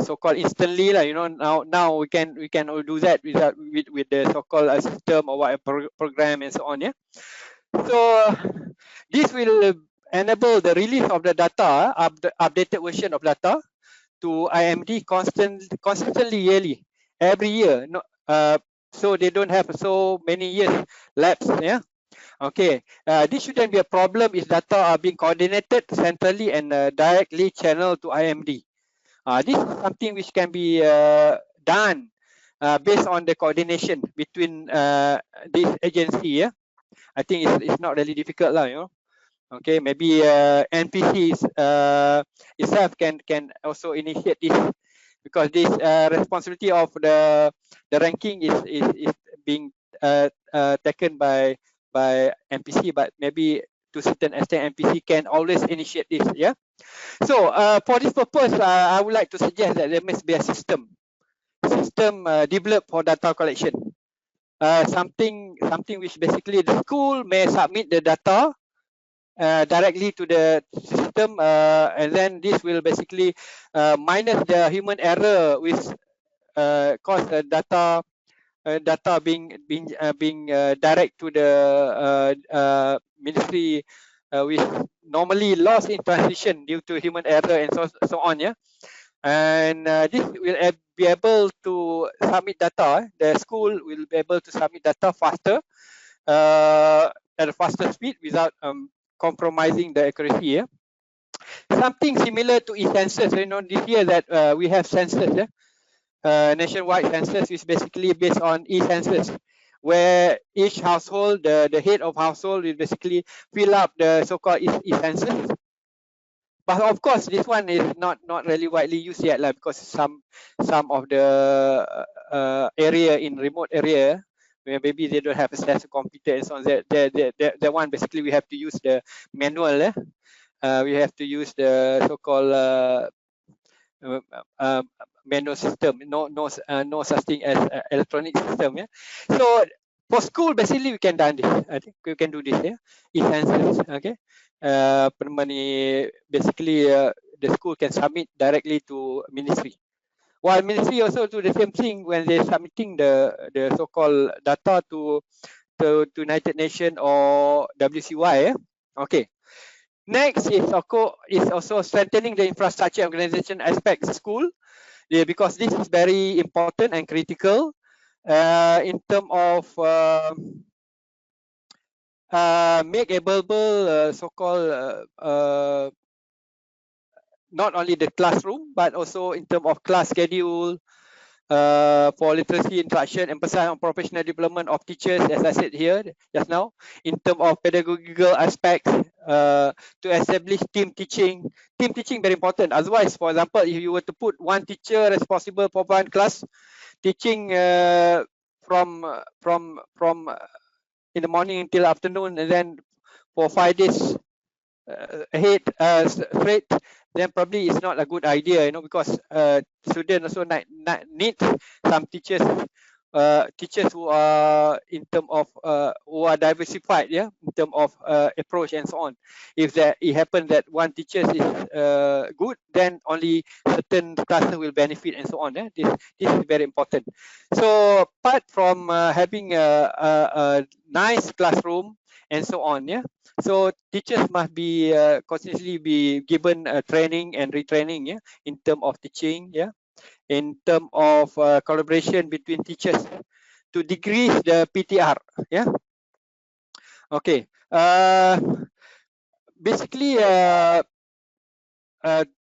so-called instantly, you know. Now we can all do that with the so-called system or whatever program and so on. Yeah, so this will enable the release of the data, the updated version of data to IMD constantly, yearly, every year. No, so they don't have so many years lapse. Yeah. Okay, this shouldn't be a problem if data are being coordinated centrally and directly channeled to IMD. This is something which can be done based on the coordination between this agency. Yeah, I think it's not really difficult, you know. Okay, maybe NPC itself can also initiate this, because this responsibility of the ranking is being taken by MPC, but maybe to certain extent MPC can always initiate this. Yeah, So for this purpose, I would like to suggest that there must be a system developed for data collection. Something which basically the school may submit the data directly to the system, and then this will basically minus the human error which cause the data being direct to the ministry, which normally lost in transition due to human error and so on. Yeah, and this will be able to submit data. The school will be able to submit data faster, at a faster speed without compromising the accuracy. Yeah? Something similar to e-census. You know, this year that we have census. Yeah? Nationwide census is basically based on e-census, where each household, the head of household will basically fill up the so-called e-census. But of course, this one is not really widely used yet, because some of the area in remote area where maybe they don't have access to computer and so on. That one basically we have to use the manual. We have to use the so-called manual system. No such thing as electronic system. Yeah. So for school, basically we can do this. I think we can do this. Yeah. E-census. Okay. Basically the school can submit directly to ministry. While ministry also do the same thing when they're submitting the so-called data to United Nations or WCY. Okay. Next is also strengthening the infrastructure organization aspects of school, because this is very important and critical in terms of make available so-called not only the classroom but also in terms of class schedule, for literacy instruction, emphasize on professional development of teachers, as I said here just now, in terms of pedagogical aspects, to establish team teaching. Team teaching very important. Otherwise, for example, if you were to put one teacher responsible for one class, teaching from in the morning until afternoon, and then for 5 days ahead straight, then probably it's not a good idea, because students also need some teachers who are in terms of who are diversified, yeah, in terms of approach and so on. If it happens that one teacher is good, then only certain classes will benefit and so on. Yeah? This is very important. So apart from having a nice classroom and so on, yeah. So teachers must be constantly be given training and retraining, yeah, in terms of teaching, yeah, in terms of collaboration between teachers to decrease the PTR, yeah. Okay. Basically,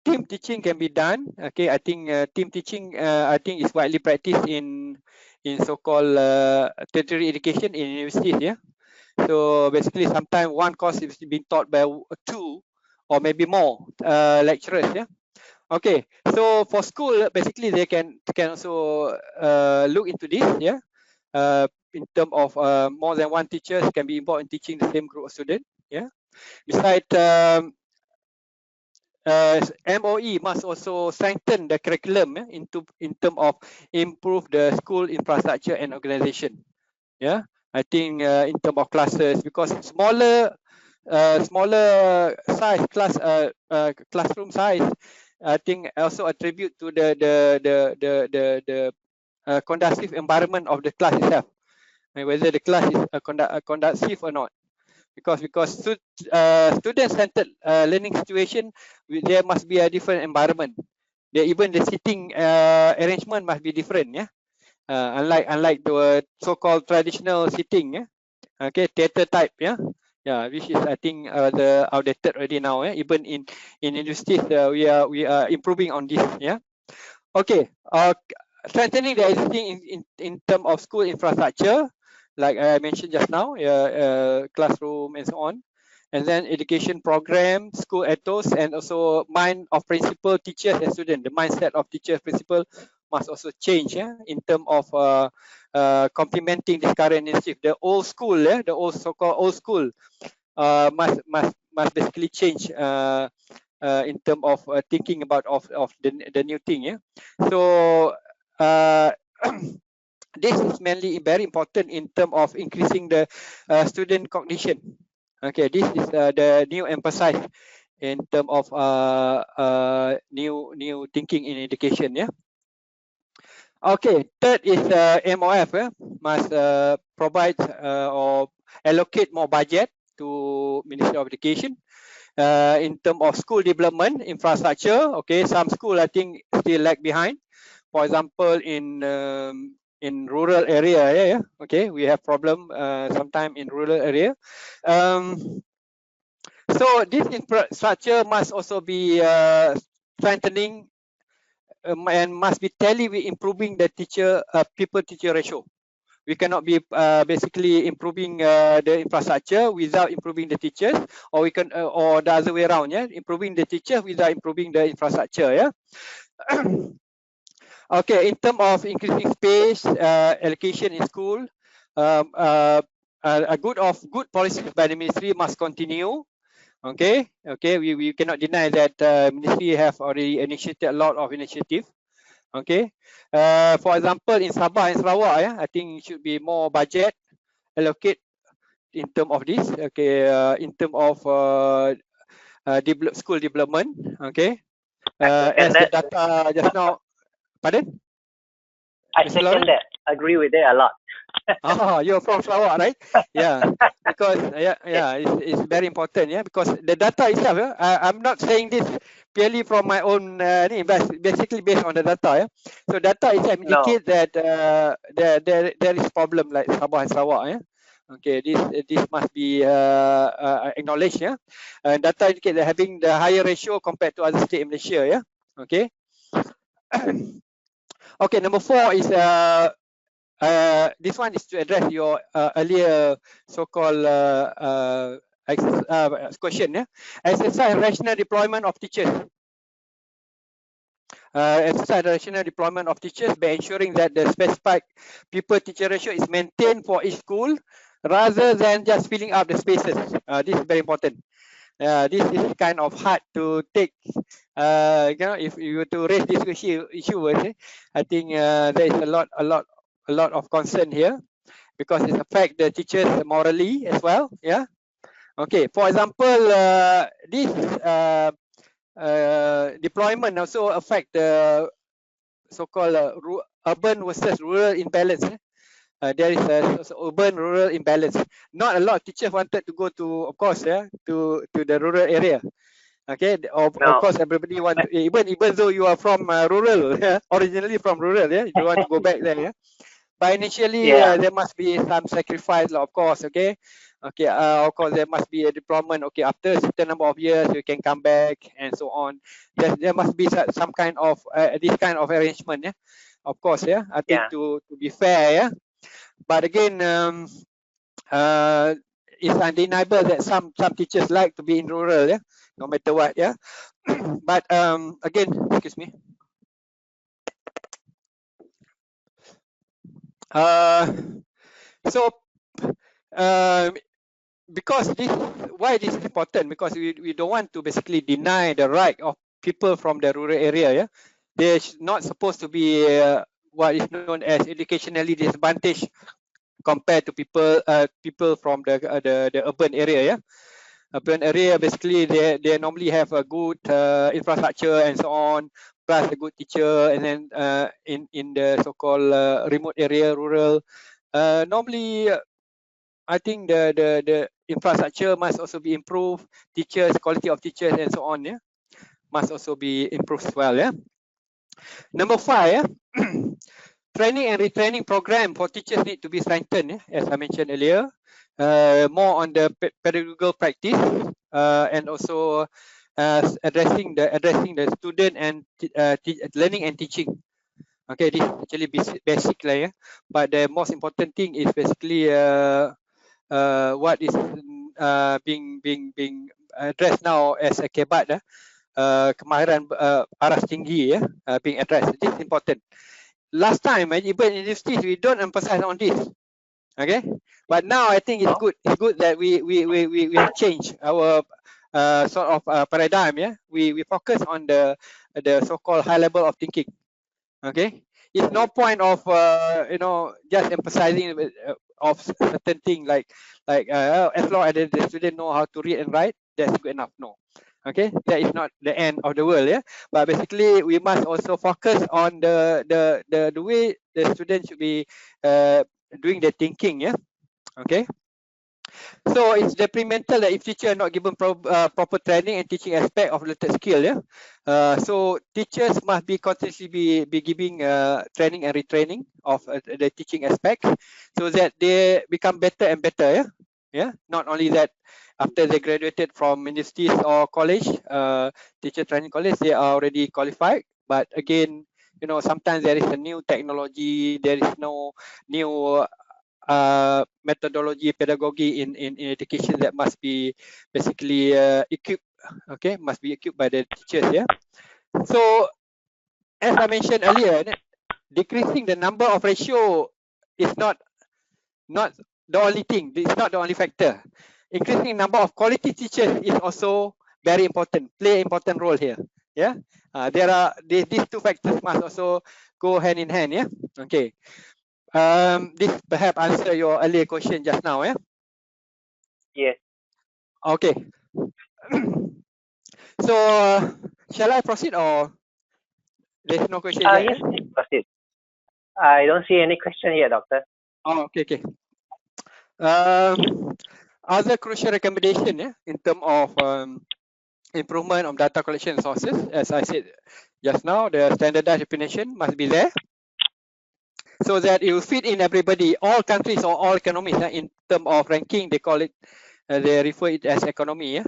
team teaching can be done. Okay, I think team teaching I think is widely practiced in so-called tertiary education in universities, yeah. So basically, sometimes one course is being taught by 2 or maybe more lecturers. Yeah. Okay. So for school, basically they can also look into this. Yeah. In terms of more than one teacher can be involved in teaching the same group of students. Yeah. Besides, MOE must also strengthen the curriculum, yeah, in terms of improve the school infrastructure and organization. Yeah. I think in terms of classes, because smaller size classroom size, I think also attribute to the conducive environment of the class itself, whether the class is conducive or not. Because student-centered learning situation, there must be a different environment. Even the sitting arrangement must be different. Yeah. Unlike the so-called traditional seating, yeah, okay, theater type, yeah, which is I think the outdated already now. Yeah? Even in universities, we are improving on this. Yeah, okay. Strengthening the existing in terms of school infrastructure, like I mentioned just now, classroom and so on, and then education program, school ethos, and also mind of principal, teachers, and students. The mindset of teachers, principal must also change, yeah, in terms of complementing this current initiative. The old school, the old so-called old school, must basically change in terms of thinking about the new thing. Yeah. So this is mainly very important in terms of increasing the student cognition. Okay, this is the new emphasis in terms of new thinking in education. Yeah. Okay, third is MOF must provide or allocate more budget to Ministry of Education in terms of school development infrastructure. Okay, some school I think still lag behind. For example, in rural area, okay, we have problem sometime in rural area. So this infrastructure must also be strengthening and must be tally with improving the pupil-teacher ratio. We cannot be basically improving the infrastructure without improving the teachers, or we can or the other way around, yeah, improving the teacher without improving the infrastructure, yeah. Okay, in terms of increasing space allocation in school, a good policy by the ministry must continue. Okay, we cannot deny that ministry have already initiated a lot of initiative. Okay, for example, in Sabah and Sarawak, I think it should be more budget allocate in terms of this. Okay, in terms of school development. Okay, as the data just now. Pardon? I second that. Agree with it a lot. Oh, you're from Sarawak, right? Yeah, because it's very important. Yeah, because the data itself. I'm not saying this purely from my own. Basically based on the data. Yeah, so data itself indicates that there is problem like Sabah and Sarawak. Yeah. Okay, this must be acknowledged. Yeah, data indicate that having the higher ratio compared to other state in Malaysia. Yeah. Okay. Okay, number 4 is this one is to address your earlier so-called question. Yeah, exercise rational deployment of teachers. Exercise rational deployment of teachers by ensuring that the specified pupil-teacher ratio is maintained for each school, rather than just filling up the spaces. This is very important. This is kind of hard to take. If you were to raise this issue, I think there is a lot of concern here, because it affects the teachers morally as well. Yeah. Okay. For example, this deployment also affect the so-called urban versus rural imbalance. There is a urban-rural imbalance. Not a lot of teachers wanted to go to, of course, to the rural area. Okay, of course, everybody want to, even though you are from rural, originally from rural, you don't want to go back there. But initially, there must be some sacrifice, of course. Okay, of course, there must be a deployment. Okay, after a certain number of years, you can come back and so on. There must be some kind of this kind of arrangement. Of course, I think to be fair, But again, it's undeniable that some teachers like to be in rural, no matter what, But again, excuse me. Because why this is important? Because we don't want to basically deny the right of people from the rural area. They're not supposed to be what is known as educationally disadvantaged compared to people from the urban area. Urban area, basically they normally have a good infrastructure and so on, plus a good teacher, and then in the so-called remote area, rural, normally I think the infrastructure must also be improved. Teachers, quality of teachers, and so on, must also be improved as well. Number 5, training and retraining program for teachers need to be strengthened, as I mentioned earlier. More on the pedagogical practice and also addressing the student and learning and teaching. Okay, this is actually basic lah, but the most important thing is basically what is being addressed now as a kebat, kemahiran paras tinggi, being addressed. This is important. Last time, even in universities, we don't emphasize on this. Okay, but now I think it's good. It's good that we have changed our sort of paradigm, yeah, we focus on the so-called high level of thinking. Okay, it's no point of you know, just emphasizing of certain thing like as long as the student know how to read and write, that's good enough. No, okay, that is not the end of the world, yeah. But basically we must also focus on the way the student should be doing the thinking, yeah. Okay, so it's detrimental that if teacher are not given proper training and teaching aspect of related skill, yeah. So teachers must be continuously be giving training and retraining of the teaching aspect, so that they become better and better, yeah. Yeah, not only that, after they graduated from universities or college, teacher training college, they are already qualified. But again, you know, sometimes there is a new technology, there is no new methodology, pedagogy in education that must be basically equipped. Okay, must be equipped by the teachers, yeah. So as I mentioned earlier, decreasing the number of ratio is not the only thing. It's not the only factor. Increasing number of quality teachers is also very important, play important role here, yeah. There are these two factors must also go hand in hand, yeah. Okay, this perhaps answer your earlier question just now, yeah. Yes. Okay. So shall I proceed or there's no question yet? Yes, please proceed. I don't see any question here, Doctor. Oh, okay. Other crucial recommendation, yeah, in terms of improvement of data collection sources, as I said just now, the standardized definition must be there, so that it will fit in everybody, all countries or all economies. In terms of ranking, they call it, they refer it as economy, yeah,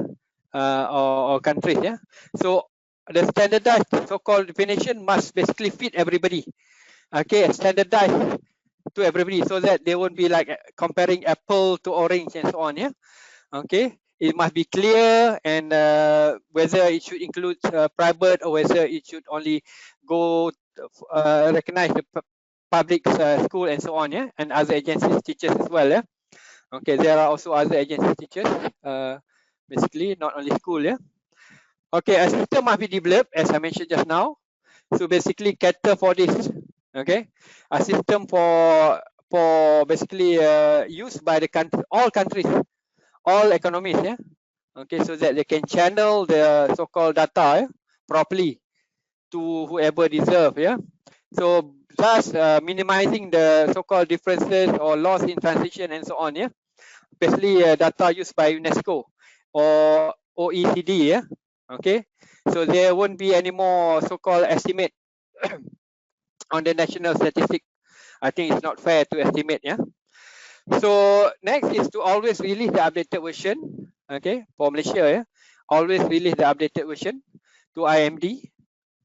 or countries, yeah. So the standardized so-called definition must basically fit everybody. Okay, standardized to everybody, so that they won't be like comparing apple to orange and so on, yeah. Okay, it must be clear, and whether it should include private or whether it should only go recognize the public school and so on, yeah, and other agencies teachers as well, yeah. Okay, there are also other agencies teachers, basically not only school, yeah. Okay, a system must be developed, as I mentioned just now, so basically cater for this. Okay, a system for basically used by the country, all countries, all economies, yeah. Okay, so that they can channel the so-called data, yeah, properly to whoever deserve, yeah. So thus minimizing the so-called differences or loss in transition and so on, yeah. Especially data used by UNESCO or OECD, yeah. Okay, so there won't be any more so-called estimate on the national statistic. I think it's not fair to estimate, yeah. So next is to always release the updated version, okay, for Malaysia, yeah. Always release the updated version to IMD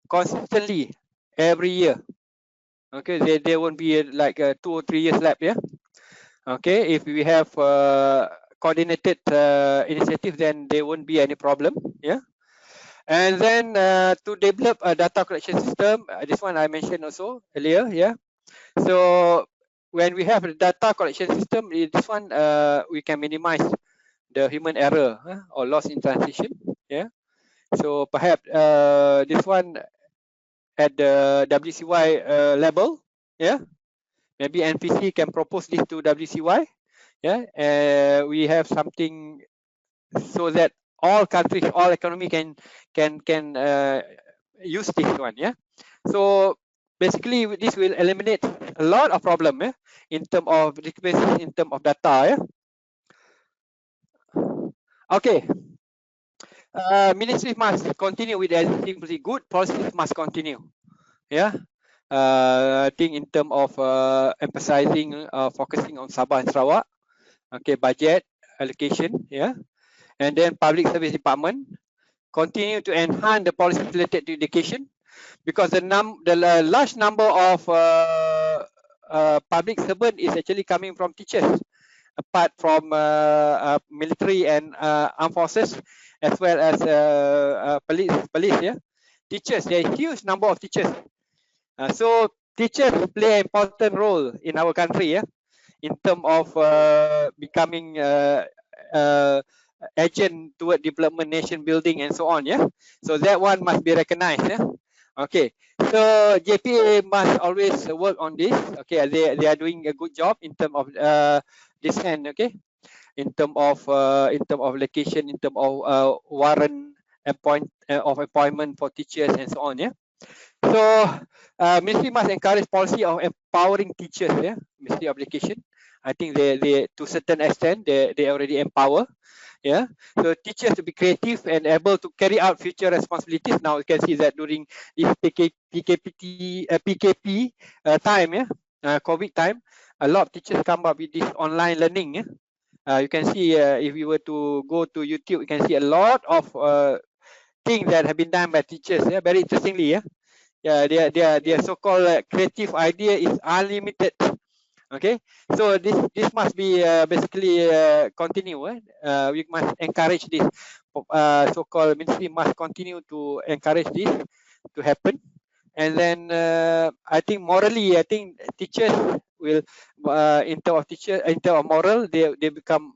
consistently every year. Okay, there won't be like 2 or 3 years left, yeah. Okay, if we have coordinated initiative, then there won't be any problem, yeah. And then to develop a data collection system, this one I mentioned also earlier, yeah. So when we have a data collection system, this one we can minimize the human error or loss in transition, yeah. So perhaps this one at the WCY level, yeah. Maybe MPC can propose this to WCY, yeah. We have something so that all countries, all economy can use this one, yeah. So basically this will eliminate a lot of problem, yeah, in terms of discrepancies, in terms of data, yeah. Okay, ministry must continue with the good policies must continue, yeah. I think in terms of emphasizing focusing on Sabah and Sarawak, okay, budget allocation, yeah. And then public service department continue to enhance the policies related to education, because the large number of public servant is actually coming from teachers, apart from military and armed forces, as well as police, yeah. Teachers, there is huge number of teachers. So teachers play an important role in our country, yeah, in terms of becoming agent toward development, nation building, and so on. Yeah, so that one must be recognized. Yeah. Okay, so JPA must always work on this. Okay, they are doing a good job in terms of this hand. Okay, in terms of location, in terms of warrant appointment for teachers and so on. Yeah. So ministry must encourage policy of empowering teachers. Yeah, ministry of education. I think they to a certain extent they already empower. Yeah, so teachers to be creative and able to carry out future responsibilities. Now you can see that during this PKP time, yeah, COVID time, a lot of teachers come up with this online learning. Yeah, you can see if you were to go to YouTube, you can see a lot of things that have been done by teachers. Yeah, very interestingly. Yeah, yeah, their so-called creative idea is unlimited. Okay, so this must be basically continue. We must encourage this. So-called ministry must continue to encourage this to happen. And then I think morally, I think teachers will, in terms of moral, they become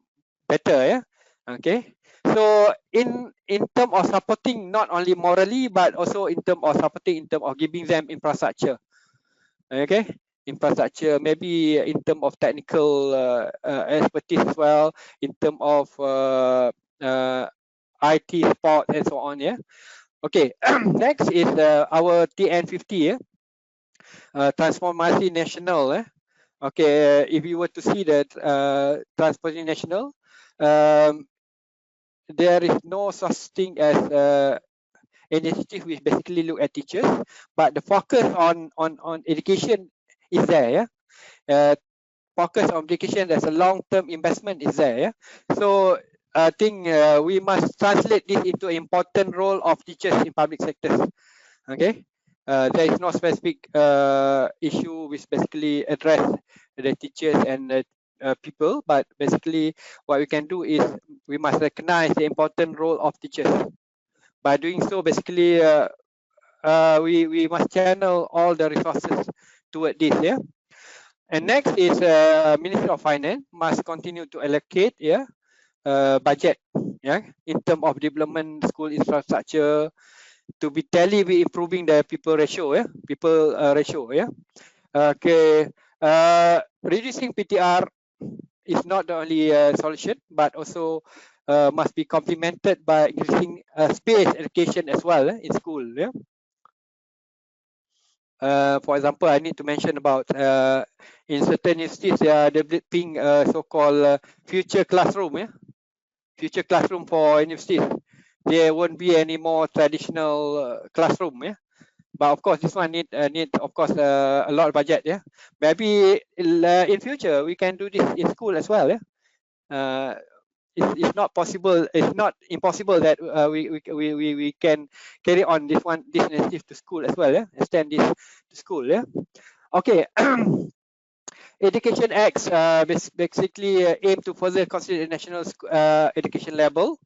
better. Yeah. Okay. So in terms of supporting not only morally but also in terms of supporting in terms of giving them infrastructure. Okay, infrastructure, maybe in terms of technical expertise as well, in terms of IT support and so on. Yeah. Okay. Next is our TN50. Yeah. Transformasi National. Okay. If you were to see that Transformasi National, there is no such thing as initiative which basically look at teachers, but the focus on education is there. Yeah. Focus on education as a long-term investment is there. Yeah. So I think we must translate this into an important role of teachers in public sectors. Okay. There is no specific issue which basically address the teachers and the people, but basically what we can do is we must recognize the important role of teachers. By doing so, basically we must channel all the resources toward this. Yeah. And next is Ministry of Finance must continue to allocate budget in terms of development school infrastructure to be tally with improving the people ratio. Okay. Reducing PTR is not the only solution, but also must be complemented by increasing space education as well in school. Yeah. For example, I need to mention about in certain institutes they are developing so-called future classroom. Yeah, future classroom for universities. There won't be any more traditional classroom. Yeah, but of course this one need of course a lot of budget. Yeah, maybe in future we can do this in school as well. Yeah. It's not possible. It's not impossible that we can carry on this initiative to school as well. Yeah, extend this to school. Yeah. Okay. Education Acts basically aim to further consider the national education level.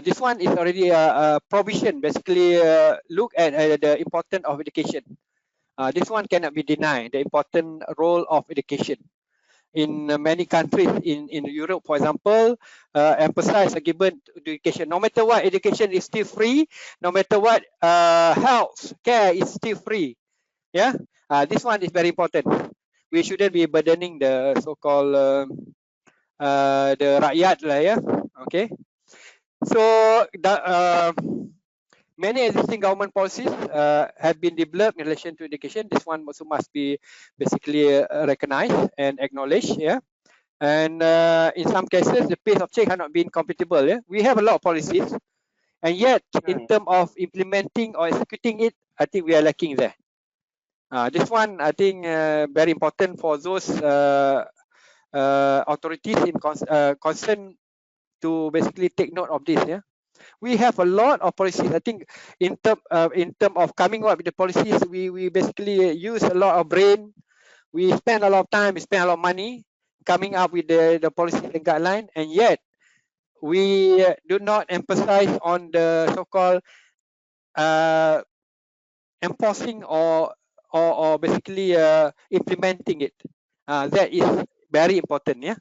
This one is already a provision. Basically, look at the importance of education. This one cannot be denied. The important role of education. In many countries in Europe, for example, emphasize are given to education. No matter what, education is still free. No matter what, health care is still free. Yeah, this one is very important. We shouldn't be burdening the so-called the rakyat lah. Yeah. Okay. So many existing government policies have been developed in relation to education. This one also must be basically recognized and acknowledged. Yeah. And in some cases, the pace of change has not been compatible. Yeah. We have a lot of policies, and yet in terms of implementing or executing it, I think we are lacking there. This one, I think, very important for those authorities in concern to basically take note of this. Yeah. We have a lot of policies. I think in term of coming up with the policies, we basically use a lot of brain. We spend a lot of time, we spend a lot of money coming up with the policies and guidelines, and yet we do not emphasize on the so-called enforcing or basically implementing it. That is very important. Yeah.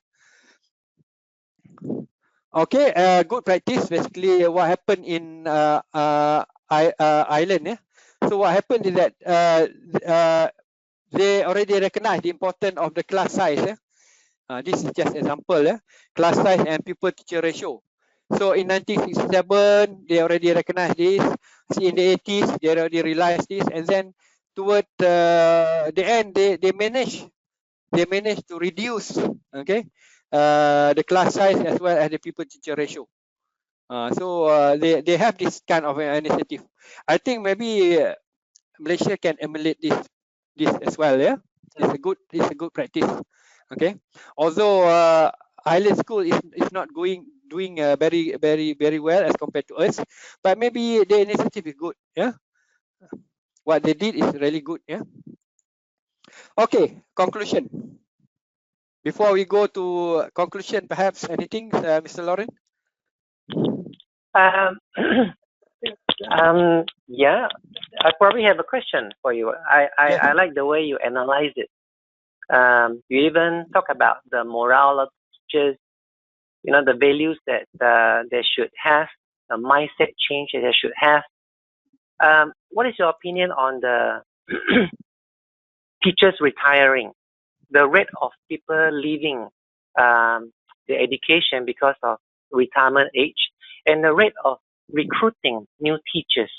Okay, good practice. Basically, what happened in Ireland, yeah. So what happened is that they already recognize the importance of the class size. Yeah? This is just example. Yeah? Class size and pupil-teacher ratio. So in 1967, they already recognized this. In the 80s, they already realized this, and then toward the end, they managed to reduce, okay, the class size as well as the pupil-teacher ratio. So they have this kind of initiative. I think maybe Malaysia can emulate this as well. Yeah, it's a good practice. Okay, although Island School is not doing very well as compared to us, but maybe the initiative is good. Yeah, what they did is really good. Yeah. Okay, conclusion. Before we go to conclusion, perhaps anything, Mr. Lauren? Yeah, I probably have a question for you. I like the way you analyze it. You even talk about the morale of teachers, the values that they should have, the mindset change that they should have. What is your opinion on the teachers retiring, the rate of people leaving the education because of retirement age, and the rate of recruiting new teachers?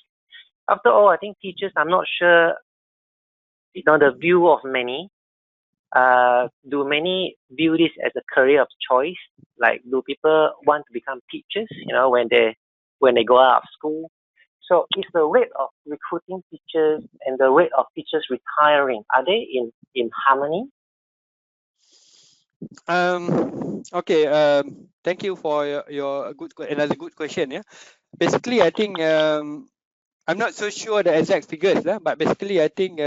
After all, I think teachers, I'm not sure, the view of many. Do many view this as a career of choice? Like, do people want to become teachers, when they go out of school? So is the rate of recruiting teachers and the rate of teachers retiring, are they in harmony? Okay. Thank you for your another good question. Yeah. Basically, I think I'm not so sure the exact figures, but basically, I think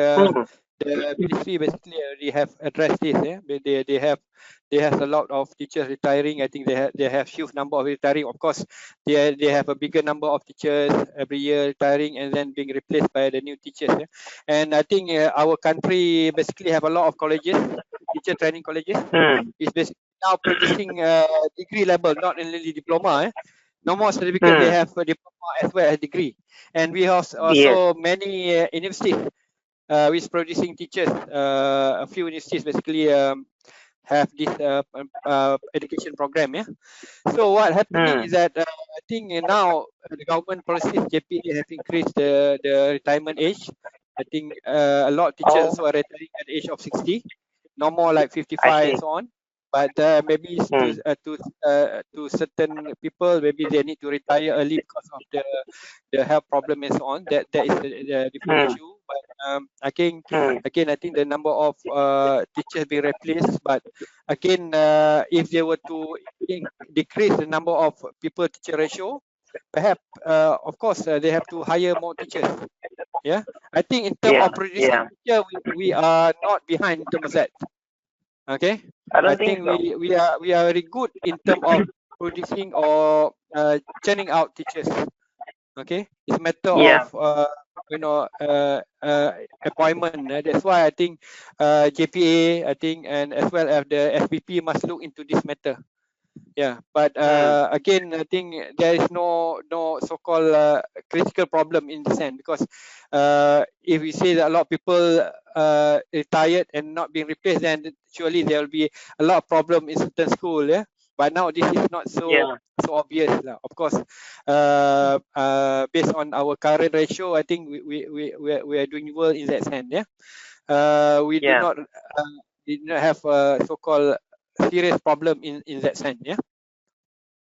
the ministry basically already have addressed this. Yeah, they have a lot of teachers retiring. I think they have huge number of retiring. Of course, they have a bigger number of teachers every year retiring and then being replaced by the new teachers. Yeah? And I think our country basically have a lot of colleges, teacher training colleges. It's basically now producing degree level, not only diploma. No more certificate, they have a diploma as well as degree. And we have also many universities which producing teachers. A few universities basically have this education program. Yeah. So what happening is that I think now the government policies, JPA, have increased the retirement age. I think a lot of teachers are retiring at the age of 60, no more like 55 and so on. But maybe to certain people, maybe they need to retire early because of the health problem and so on. That is the different issue. But again, I think the number of teachers being replaced. But again, if they were to decrease the number of people teacher ratio, perhaps of course they have to hire more teachers. Yeah, I think in terms of producing teacher, we are not behind in terms of that. Okay, I think so. we are very good in terms of producing or churning out teachers. Okay, it's a matter of appointment. That's why I think JPA, I think, and as well as the SPP must look into this matter. Yeah, but again, I think there is no so-called critical problem in the sense, because if we say that a lot of people retired and not being replaced, then surely there will be a lot of problem in certain school. Yeah, but now this is not so obvious. Of course, based on our current ratio, I think we are doing well in that sense. Yeah, we do not have a so-called serious problem in that sense. Yeah,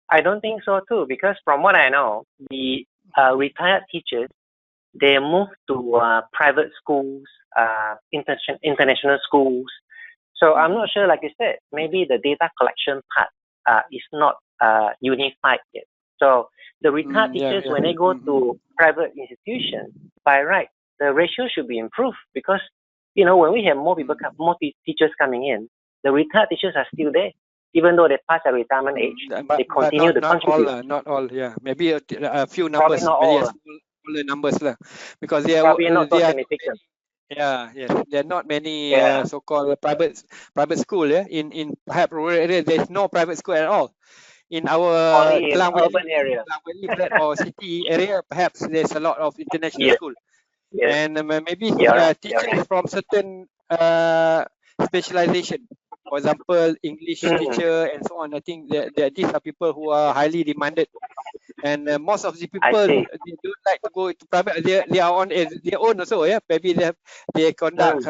I don't think so too, because from what I know, the retired teachers, they move to private schools, international schools. So I'm not sure, like you said, maybe the data collection part is not unified yet. So the retired teachers, when they go to private institutions, by right, the ratio should be improved, because when we have more people, more teachers coming in, the retired teachers are still there, even though they pass their retirement age. They continue to contribute. Not all, yeah. Maybe a few numbers, maybe smaller numbers, because they are probably not so significant. Yeah, yes. There are not many so-called private school. Yeah, in perhaps rural area, there's no private school at all. in our Only in urban area. flat or city area, perhaps there's a lot of international Yes. school. Yes. And maybe You're right. teachers from certain specialization, for example, English teacher and so on. I think that these are people who are highly demanded, and most of the people see. they don't like to go to private. They are on their own also. Yeah, maybe they conduct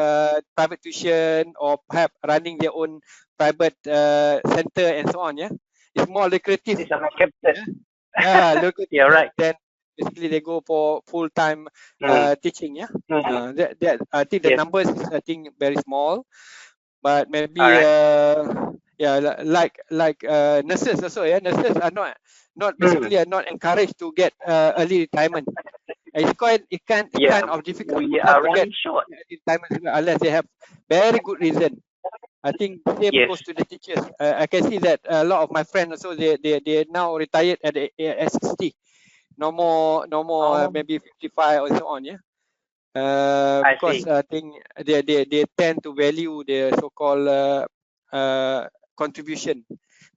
private tuition or perhaps running their own private center and so on. Yeah, it's more lucrative. It's a market. Yeah, lucrative. You're right. Then basically they go for full-time teaching. Yeah, I think the Yes. numbers is I think very small, but maybe Alright. yeah, like nurses also. Yeah, nurses are not basically are not encouraged to get early retirement. It's quite kind of difficult We for them are to get running short. early retirement unless they have very good reason. I think same Yes. goes to the teachers. I can see that a lot of my friends also they now retired at 60. No more maybe 55 or so on. Yeah. I Because see. I think they tend to value the so-called contribution,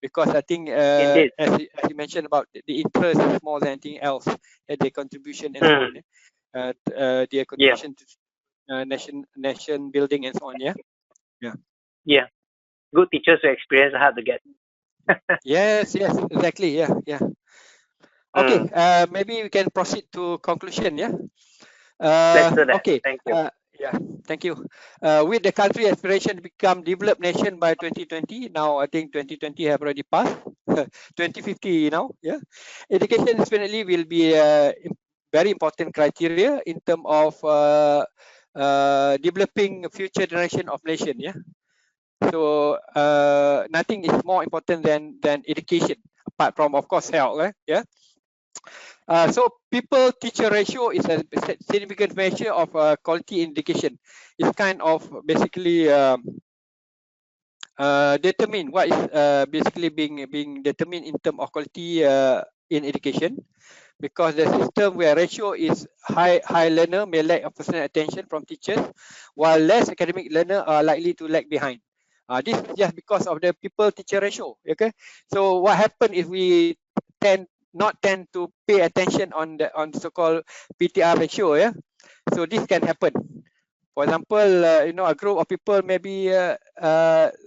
because I think Indeed. as you mentioned about the interest is more than anything else, the contribution and so on. Their contribution to nation building and so on. Yeah. Yeah. Good teachers who experience hard to get. Yes, exactly. Yeah. Okay, maybe we can proceed to conclusion. Yeah. Let's do that. Okay. Thank you. Yeah, thank you. With the country aspiration to become developed nation by 2020, now I think 2020 have already passed. 2050 now. Yeah, education definitely will be a very important criteria in terms of developing future generation of nation. Yeah. So nothing is more important than education, apart from of course health. Yeah. So pupil-teacher ratio is a significant measure of quality in education. It's kind of basically determine what is basically being determined in terms of quality in education, because the system where ratio is high learner may lack of personal attention from teachers, while less academic learner are likely to lag behind. This is just because of the pupil-teacher ratio. Okay, so what happens if we not tend to pay attention on the so-called PTR ratio? Yeah, so this can happen. For example, a group of people may be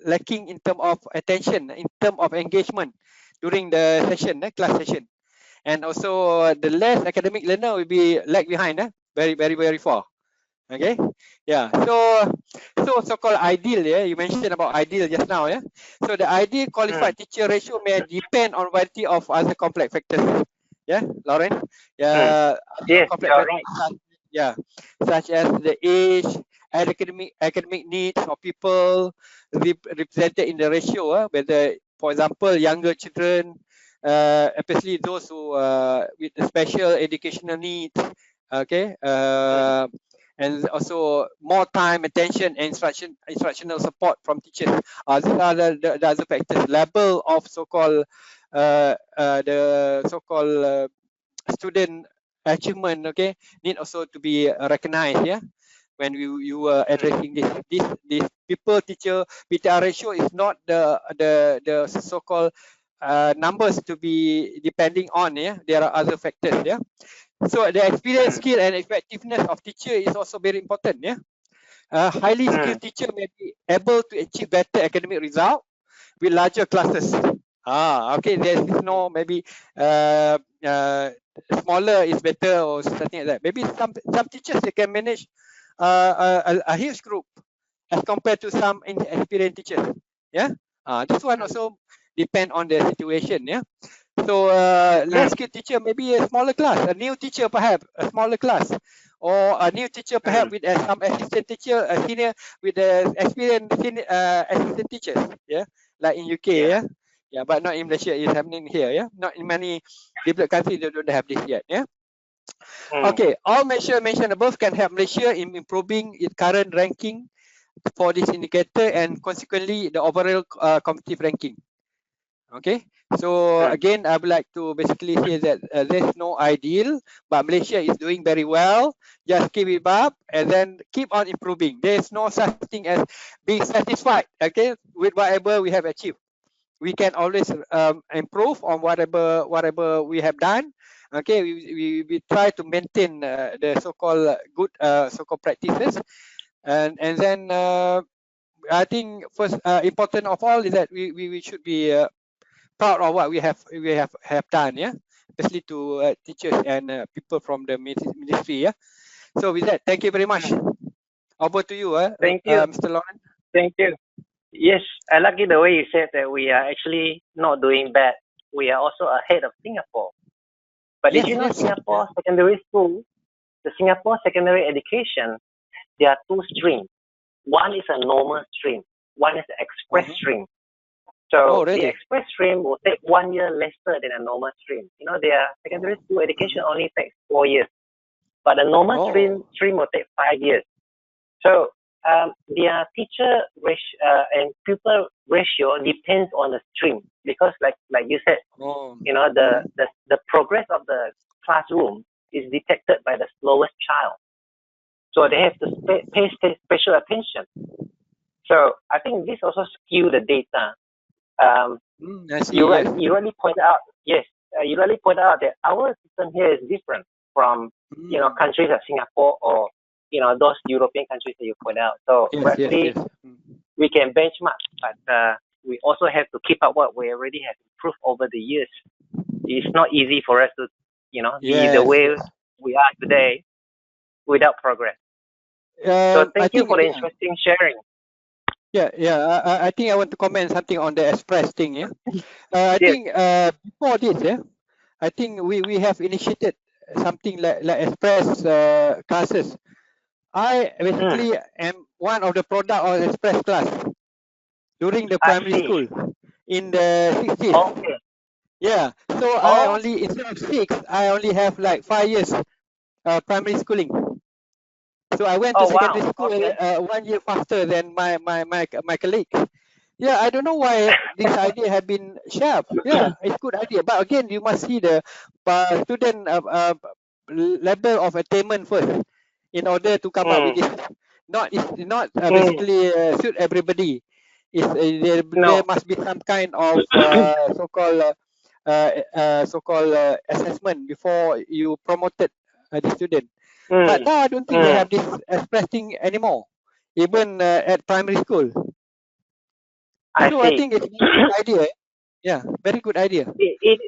lacking in terms of attention, in terms of engagement during the session, class session, and also the less academic learner will be lag behind, very far. Okay, yeah. So-called ideal. Yeah, you mentioned about ideal just now. Yeah, so the ideal qualified teacher ratio may depend on variety of other complex factors. Yeah, Lauren. Yeah, Yes, complex you're factors. right. Yeah, such as the age, academic needs of people represented in the ratio. Whether, for example, younger children, especially those who with the special educational needs. Okay. And also more time, attention, and instructional support from teachers. These are the other factors. Level of so-called the so-called student achievement, okay, need also to be recognized. Yeah, when you were addressing this pupil-teacher PTR ratio is not the so-called numbers to be depending on. Yeah, there are other factors. Yeah. So the experience, skill, and effectiveness of teacher is also very important. Yeah, highly skilled teacher may be able to achieve better academic result with larger classes. Okay. There's no maybe smaller is better or something like that. Maybe some teachers they can manage a huge group as compared to some inexperienced teachers. Yeah. This one also depend on the situation. Yeah. So less skilled teacher, maybe a smaller class, a new teacher perhaps a smaller class, or a new teacher perhaps with some assistant teacher, a senior with the experienced assistant teachers. Yeah, like in UK. Yeah, but not in Malaysia. It's happening here. Yeah, not in many developed countries. They don't have this yet. Yeah. Okay, all measures mentioned above can help Malaysia in improving its current ranking for this indicator and consequently the overall competitive ranking. Okay, so again, I would like to basically say that there's no ideal, but Malaysia is doing very well. Just keep it up and then keep on improving. There's no such thing as being satisfied, okay, with whatever we have achieved. we can always improve on whatever we have done. Okay, we try to maintain the so-called good so-called practices, and then I think first important of all is that we should be proud of what we have done, yeah, especially to teachers and people from the ministry, yeah. So with that, thank you very much. Over to you, Thank you. Mr. Lauren. Thank you. Yes, I like it the way you said that we are actually not doing bad. We are also ahead of Singapore. But Yes, did you know yes. Singapore secondary school, the Singapore secondary education, there are two streams. One is a normal stream. One is the express stream. So Oh, really? the express stream will take 1 year lesser than a normal stream. You know, their secondary school education only takes 4 years, but a normal stream will take 5 years. So their teacher and pupil ratio depends on the stream, because like you said, you know, the progress of the classroom is detected by the slowest child. So they have to pay special attention. So I think this also skew the data. I see, you yes. really point out, yes, you really point out that our system here is different from you know, countries like Singapore or you know, those European countries that you point out. So actually we can benchmark, but we also have to keep up what we already have improved over the years. It's not easy for us to, you know, be the way we are today without progress. So thank you for the interesting sharing. I think I want to comment something on the express thing. Yeah, I think before this, yeah, I think we have initiated something like express classes. I basically am one of the product of express class during the primary school in the 60s. Okay. Yeah, so I only, instead of 6, I only have like 5 years primary schooling. So I went to secondary school 1 year faster than my colleague. Yeah, I don't know why this idea have been shelved. Yeah, it's a good idea, but again, you must see the student level of attainment first in order to come up with this. It's not basically suit everybody. There must be some kind of so-called assessment before you promoted the student. But now I don't think we have this express thing anymore, even at primary school. I think it's a very good idea. Yeah, very good idea. It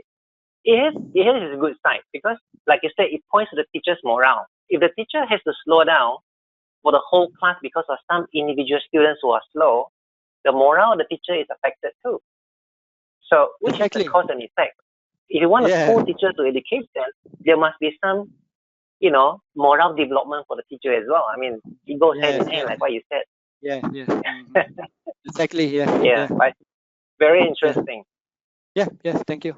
has a good side, because, like you said, it points to the teacher's morale. If the teacher has to slow down for the whole class because of some individual students who are slow, the morale of the teacher is affected too. So, which is the cause and effect. If you want a school teacher to educate them, there must be some, you know, moral development for the teacher as well. I mean, it goes hand in hand, like what you said. Yes. Exactly. Yeah. But very interesting. Yes. Thank you.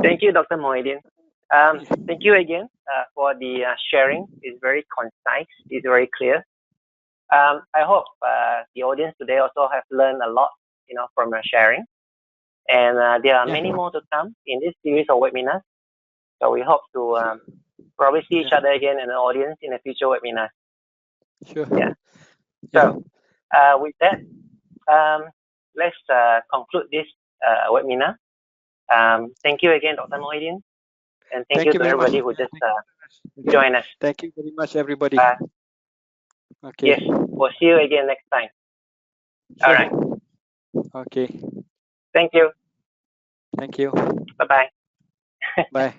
Thank you, Dr. Mohhiddin. Thank you again for the sharing. It's very concise. It's very clear. I hope the audience today also have learned a lot, you know, from your sharing. And there are many more to come in this series of webinars. So we hope to probably see each other again in the audience in a future webinar. Sure. Yeah. So with that, let's conclude this webinar. Thank you again, Dr. Mohhiddin, and thank you to everybody who just joined us. Thank you very much, everybody. Okay. Yes, we'll see you again next time. Sure. All right. Okay. Thank you. Thank you. Bye-bye. Bye.